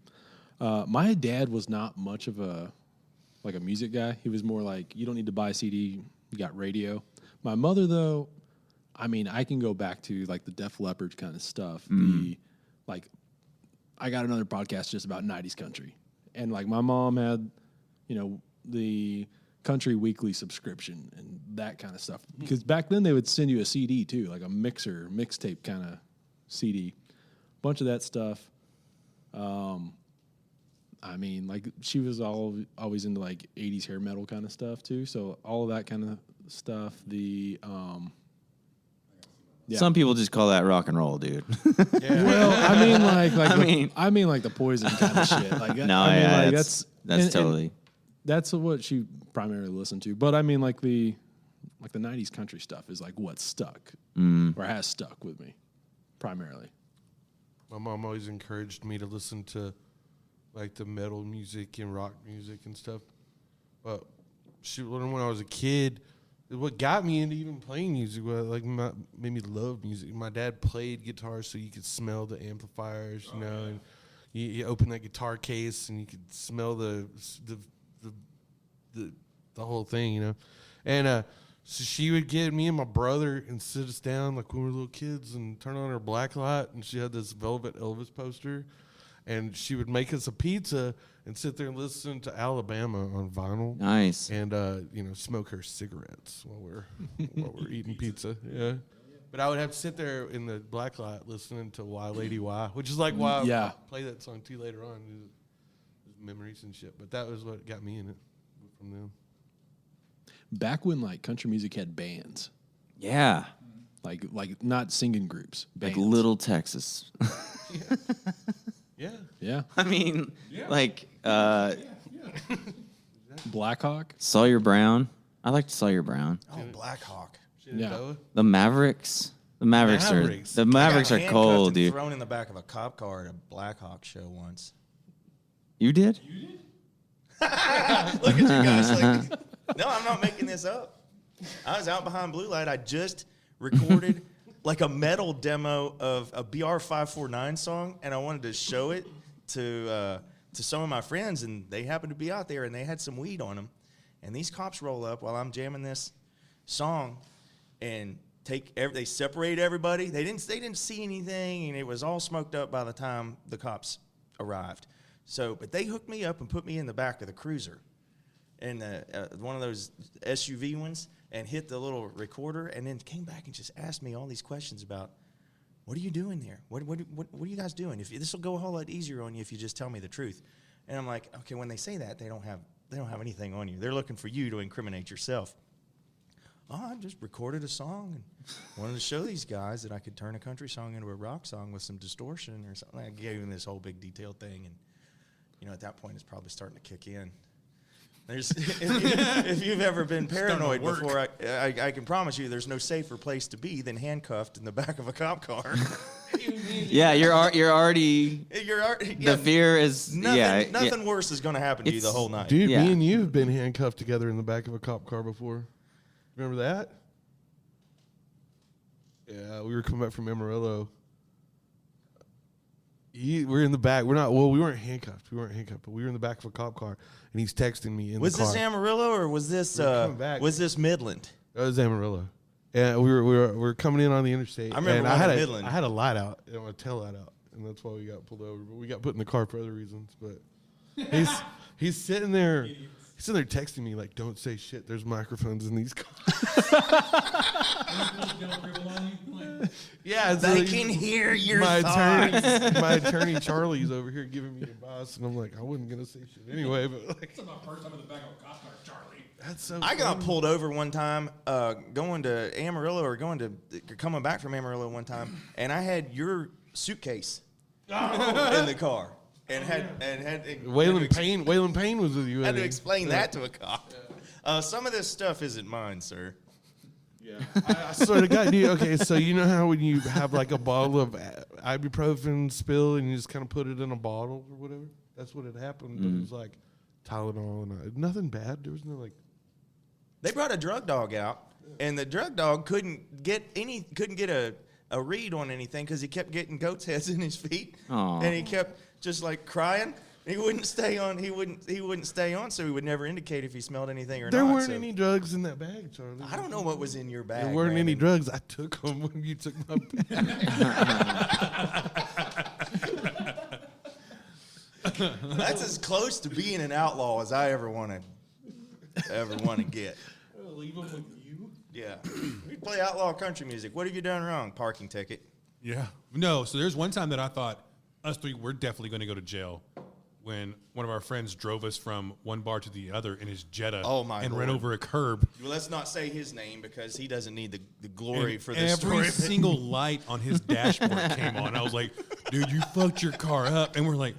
Speaker 1: my dad was not much of a like a music guy. He was more like, you don't need to buy a CD, you got radio. My mother, though, I mean, I can go back to like the Def Leppard kind of stuff. Like, I got another podcast just about 90s country. And like my mom had, you know, the Country Weekly subscription and that kind of stuff. Because back then they would send you a CD too, like a mixtape kind of CD. Bunch of that stuff. I mean, like she was always into like 80s hair metal kind of stuff too. So all of that kind of stuff. Yeah.
Speaker 3: Some people just call that rock and roll, dude.
Speaker 2: Yeah.
Speaker 1: Well, I mean like the Poison kind of shit. Like
Speaker 3: No,
Speaker 1: I mean,
Speaker 3: yeah,
Speaker 1: like
Speaker 3: that's
Speaker 1: and
Speaker 3: totally.
Speaker 1: that's what she primarily listened to. But I mean like the 90s country stuff is like what stuck or has stuck with me primarily.
Speaker 2: My mom always encouraged me to listen to like the metal music and rock music and stuff. But when I was a kid, what got me into even playing music, made me love music. My dad played guitar, so you could smell the amplifiers, you know, and you open that guitar case and you could smell the whole thing, you know. And so she would get me and my brother and sit us down like when we were little kids and turn on her black light, and she had this Velvet Elvis poster, and she would make us a pizza and sit there and listen to Alabama on vinyl.
Speaker 3: Nice.
Speaker 2: And smoke her cigarettes while we're eating pizza. Yeah. But I would have to sit there in the black light listening to Why Lady Why, which is like why I play that song too later on. Memories and shit. But that was what got me in it from them.
Speaker 1: Back when like country music had bands.
Speaker 3: Yeah.
Speaker 1: Like not singing groups. Bands.
Speaker 3: Like Little Texas.
Speaker 2: Yeah.
Speaker 1: Yeah.
Speaker 3: I mean, like
Speaker 1: Blackhawk.
Speaker 3: Sawyer Brown. I liked Sawyer Brown.
Speaker 5: Oh, Black Hawk.
Speaker 1: Yeah.
Speaker 3: The Mavericks. The Mavericks
Speaker 5: I
Speaker 3: are
Speaker 5: got
Speaker 3: cold,
Speaker 5: and
Speaker 3: dude.
Speaker 5: thrown in the back of a cop car at a Black Hawk show once.
Speaker 3: You did?
Speaker 5: Look at you guys. Like, no, I'm not making this up. I was out behind Blue Light. I just recorded like a metal demo of a BR549 song, and I wanted to show it to some of my friends, and they happened to be out there, and they had some weed on them. And these cops roll up while I'm jamming this song, and they separate everybody. They didn't see anything, and it was all smoked up by the time the cops arrived. So, but they hooked me up and put me in the back of the cruiser, and one of those SUV ones, and hit the little recorder, and then came back and just asked me all these questions about, what are you doing there? What are you guys doing? This will go a whole lot easier on you if you just tell me the truth. And I'm like, okay, when they say that, they don't have anything on you. They're looking for you to incriminate yourself. Oh, I just recorded a song and wanted to show these guys that I could turn a country song into a rock song with some distortion or something. I gave them this whole big detailed thing, and at that point, it's probably starting to kick in. If you've ever been paranoid before, I can promise you there's no safer place to be than handcuffed in the back of a cop car.
Speaker 3: Yeah, you're already. The fear is
Speaker 5: nothing worse is going to happen to you the whole night.
Speaker 2: Dude, me and you have been handcuffed together in the back of a cop car before. Remember that? Yeah, we were coming back from Amarillo. We're in the back. We weren't handcuffed. But we were in the back of a cop car, and he's texting me in the car.
Speaker 5: Was this Amarillo or was this Midland?
Speaker 2: That was Amarillo. And we were coming in on the interstate.
Speaker 5: I remember Midland.
Speaker 2: I had a light out, and my tail light out, and that's why we got pulled over. But we got put in the car for other reasons. But he's sitting there. He's sitting there texting me like, "Don't say shit. There's microphones in these cars." Yeah,
Speaker 5: they can hear your
Speaker 2: thoughts. My attorney Charlie's over here giving me advice, and I'm like, I wasn't gonna say shit anyway. But like,
Speaker 6: that's my first time in the back of a cop car, Charlie.
Speaker 2: That's so.
Speaker 5: I got pulled over one time, going to Amarillo or coming back from Amarillo one time, and I had your suitcase in the car. And had
Speaker 2: Waylon Payne was with you.
Speaker 5: I had to explain that to a cop. Some of this stuff isn't mine, sir.
Speaker 2: Yeah, I swear to God, dude. Okay, so you know how when you have like a bottle of ibuprofen spill and you just kind of put it in a bottle or whatever? That's what had happened. But it was like Tylenol and nothing bad. There was no like.
Speaker 5: They brought a drug dog out, and the drug dog couldn't get a read on anything because he kept getting goat's heads in his feet, and he kept just like crying. He wouldn't stay on. He wouldn't stay on, so he would never indicate if he smelled anything or
Speaker 2: There
Speaker 5: not.
Speaker 2: weren't
Speaker 5: so.
Speaker 2: any drugs in that bag, Charlie.
Speaker 5: I don't know what was in your bag.
Speaker 2: There weren't any
Speaker 5: Brandon.
Speaker 2: drugs. I took them when you took my bag.
Speaker 5: That's as close to being an outlaw as I ever want to get.
Speaker 2: I'll leave them with you.
Speaker 5: Yeah. We play outlaw country music. What have you done wrong? Parking ticket.
Speaker 4: Yeah. No, so there's one time that I thought us three, we're definitely going to go to jail when one of our friends drove us from one bar to the other in his Jetta and ran over a curb.
Speaker 5: Well, let's not say his name because he doesn't need the glory
Speaker 4: And
Speaker 5: for this
Speaker 4: every
Speaker 5: story.
Speaker 4: single light on his dashboard came on. I was like, dude, you fucked your car up. And we're like,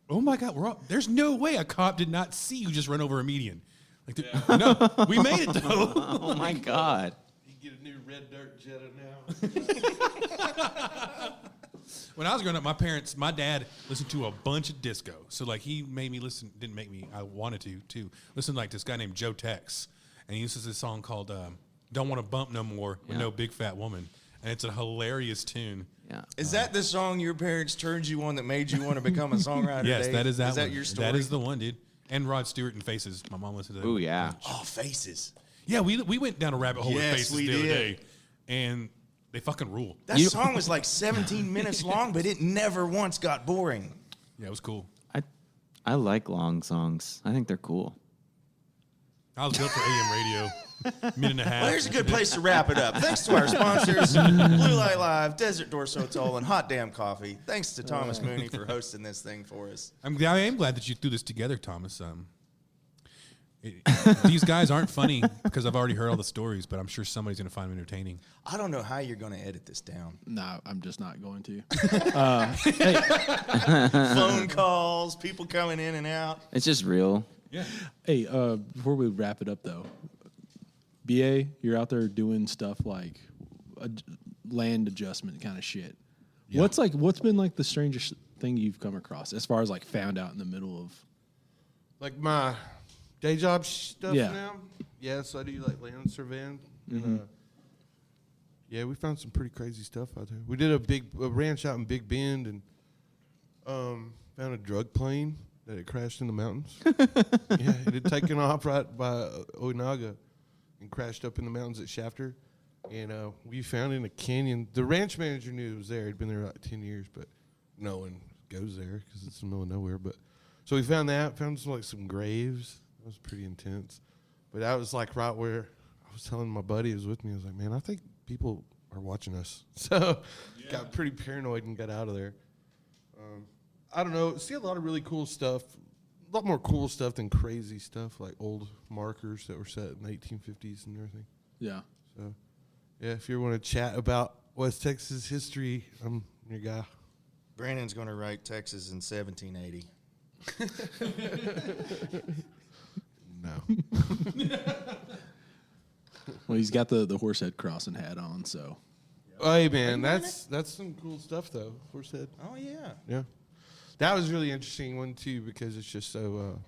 Speaker 4: oh my God, there's no way a cop did not see you just run over a median. Like, no, we made it though.
Speaker 3: Oh my God.
Speaker 2: You get a new red dirt Jetta now.
Speaker 4: When I was growing up, my dad listened to a bunch of disco. So like he made me listen, didn't make me, I wanted to listen to like this guy named Joe Tex. And he uses this song called Don't Want to Bump No More with No Big Fat Woman. And it's a hilarious tune.
Speaker 3: Yeah.
Speaker 5: Is that the song your parents turned you on that made you want to become a songwriter?
Speaker 4: Yes,
Speaker 5: Dave?
Speaker 4: that is that
Speaker 5: Is that
Speaker 4: one.
Speaker 5: your story?
Speaker 4: That is the one, dude. And Rod Stewart and Faces. My mom listened to that.
Speaker 3: Ooh, yeah.
Speaker 5: Oh, Faces.
Speaker 4: Yeah, we went down a rabbit hole with
Speaker 5: Yes,
Speaker 4: Faces
Speaker 5: we
Speaker 4: the other
Speaker 5: did.
Speaker 4: day. And they fucking rule.
Speaker 5: That song was like 17 minutes long, but it never once got boring.
Speaker 4: Yeah, it was cool.
Speaker 3: I like long songs. I think they're cool.
Speaker 4: I was built for AM radio. Minute and a half.
Speaker 5: Well, here's a good place to wrap it up. Thanks to our sponsors, Blue Light Live, Desert Door Sotel, and Hot Damn Coffee. Thanks to Thomas Mooney for hosting this thing for us.
Speaker 4: I am glad that you threw this together, Thomas. These guys aren't funny because I've already heard all the stories, but I'm sure somebody's going to find them entertaining.
Speaker 5: I don't know how you're going to edit this down.
Speaker 1: No, I'm just not going to.
Speaker 5: Phone calls, people coming in and out.
Speaker 3: It's just real.
Speaker 4: Yeah.
Speaker 1: Hey, before we wrap it up, though, BA, you're out there doing stuff like land adjustment kind of shit.
Speaker 4: Yeah.
Speaker 1: What's been like the strangest thing you've come across as far as like found out in the middle of?
Speaker 2: Like my day job stuff
Speaker 1: Yeah.
Speaker 2: now. Yeah, so I do like land surveying. And, yeah, we found some pretty crazy stuff out there. We did a ranch out in Big Bend and found a drug plane that had crashed in the mountains. Yeah, it had taken off right by Onaga and crashed up in the mountains at Shafter. And we found it in a canyon. The ranch manager knew it was there. He'd been there like 10 years, but no one goes there because it's in the middle of nowhere. But so we found that, found some graves. That was pretty intense. But that was like right where I was telling my buddy who was with me, I was like, man, I think people are watching us. So got pretty paranoid and got out of there. I don't know. See a lot of really cool stuff. A lot more cool stuff than crazy stuff, like old markers that were set in the 1850s and everything.
Speaker 1: Yeah.
Speaker 2: So, yeah, if you want to chat about West Texas history, I'm your guy.
Speaker 5: Brandon's going to write Texas in 1780.
Speaker 2: No.
Speaker 1: Well, he's got the Horsehead crossing hat on, so.
Speaker 2: Hey, man, that's some cool stuff, though. Horsehead.
Speaker 5: Oh, yeah.
Speaker 2: Yeah. That was really interesting one, too, because it's just so,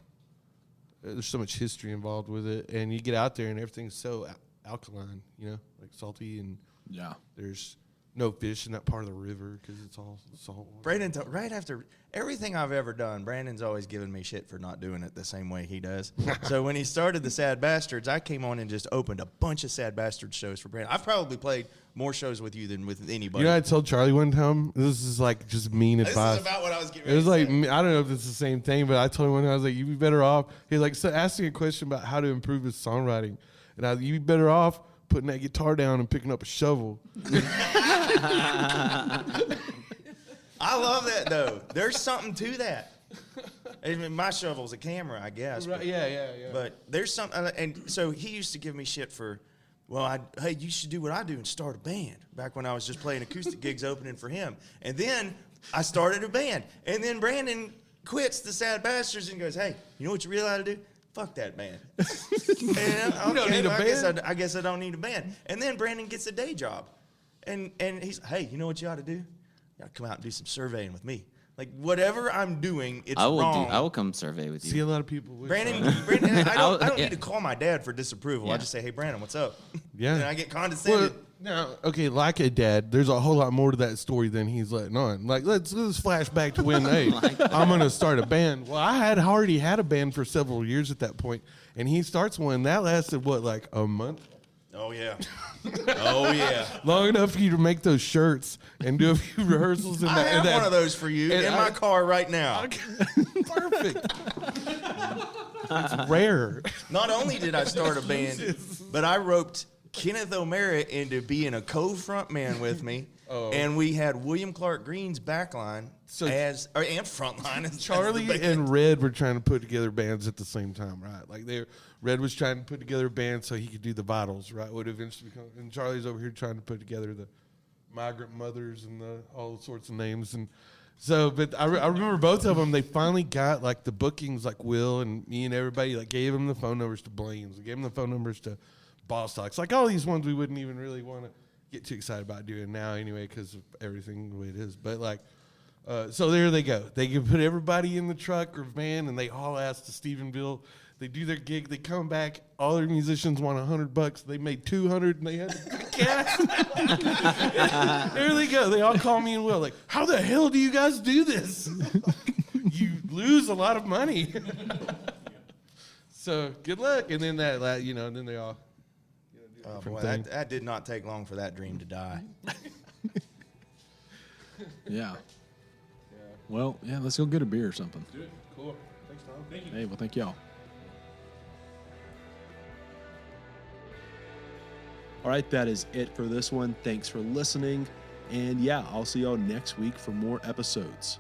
Speaker 2: there's so much history involved with it. And you get out there and everything's so alkaline, like salty. And
Speaker 1: Yeah.
Speaker 2: there's no fish in that part of the river because it's all salt water.
Speaker 5: Brandon, right after everything I've ever done, Brandon's always given me shit for not doing it the same way he does. So when he started the Sad Bastards, I came on and just opened a bunch of Sad Bastards shows for Brandon. I've probably played more shows with you than with anybody.
Speaker 2: You know, I told Charlie one time, this is like just mean
Speaker 5: this
Speaker 2: advice.
Speaker 5: is about what I was getting
Speaker 2: It
Speaker 5: ready
Speaker 2: was
Speaker 5: to
Speaker 2: like,
Speaker 5: say.
Speaker 2: I don't know if it's the same thing, but I told him one time, I was like, you'd be better off. He like asking a question about how to improve his songwriting. And I was like, you'd be better off putting that guitar down and picking up a shovel.
Speaker 5: I love that, though. There's something to that. I mean, my shovel's a camera, I guess.
Speaker 2: Right,
Speaker 5: But,
Speaker 2: yeah.
Speaker 5: but there's something, and so he used to give me shit for, well, hey, you should do what I do and start a band. Back when I was just playing acoustic gigs opening for him. And then I started a band. And then Brandon quits the Sad Bastards and goes, hey, you know what you really ought to do? Fuck that band. And, okay,
Speaker 2: don't need a band.
Speaker 5: I guess I don't need a band. And then Brandon gets a day job. And he's, hey, you know what you ought to do? You ought to come out and do some surveying with me. Like, whatever I'm doing, it's wrong.
Speaker 3: I will come survey with you.
Speaker 2: See a lot of people with
Speaker 5: Brandon, I don't
Speaker 3: yeah.
Speaker 5: need to call my dad for disapproval. I
Speaker 3: Yeah.
Speaker 5: just say, hey, Brandon, what's up?
Speaker 2: Yeah.
Speaker 5: And I get condescended.
Speaker 2: Well, Now, okay, like a dad, there's a whole lot more to that story than he's letting on. Like, let's flash back to when, hey, I'm going to start a band. Well, I had already had a band for several years at that point, and he starts one. That lasted, what, like a month?
Speaker 5: Oh, yeah. Oh, yeah.
Speaker 2: Long enough for you to make those shirts and do a few rehearsals.
Speaker 5: I have one of those for you in my car right now.
Speaker 2: Perfect. It's rare.
Speaker 5: Not only did I start a band, but I roped Kenneth O'Mara into being a co-front man with me.
Speaker 2: Oh.
Speaker 5: And we had William Clark Green's backline and frontline. as
Speaker 2: Charlie
Speaker 5: the band.
Speaker 2: and Red were trying to put together bands at the same time, right? Like Red was trying to put together a band so he could do the Vitals, right? Would eventually become, and Charlie's over here trying to put together the Migrant Mothers and all sorts of names. And so, but I remember both of them. They finally got like the bookings, like Will and me and everybody. Like gave them the phone numbers to Blaine's. We gave them the phone numbers to Bostocks. Like all these ones we wouldn't even really want to get too excited about doing now anyway because of everything the way it is. But like, so there they go. They can put everybody in the truck or van, and they all ask to Stephenville. They do their gig. They come back. All their musicians want $100. They made 200, and they had to pay cash. There they go. They all call me and Will like, "How the hell do you guys do this? You lose a lot of money." So good luck. And then that, then they all.
Speaker 5: Oh, boy, that did not take long for that dream to die.
Speaker 1: Yeah. Well, yeah, let's go get a beer or something.
Speaker 2: Do it. Cool. Thanks, Tom.
Speaker 6: Thank you.
Speaker 1: Hey, well, thank y'all. All right, that is it for this one. Thanks for listening. And yeah, I'll see y'all next week for more episodes.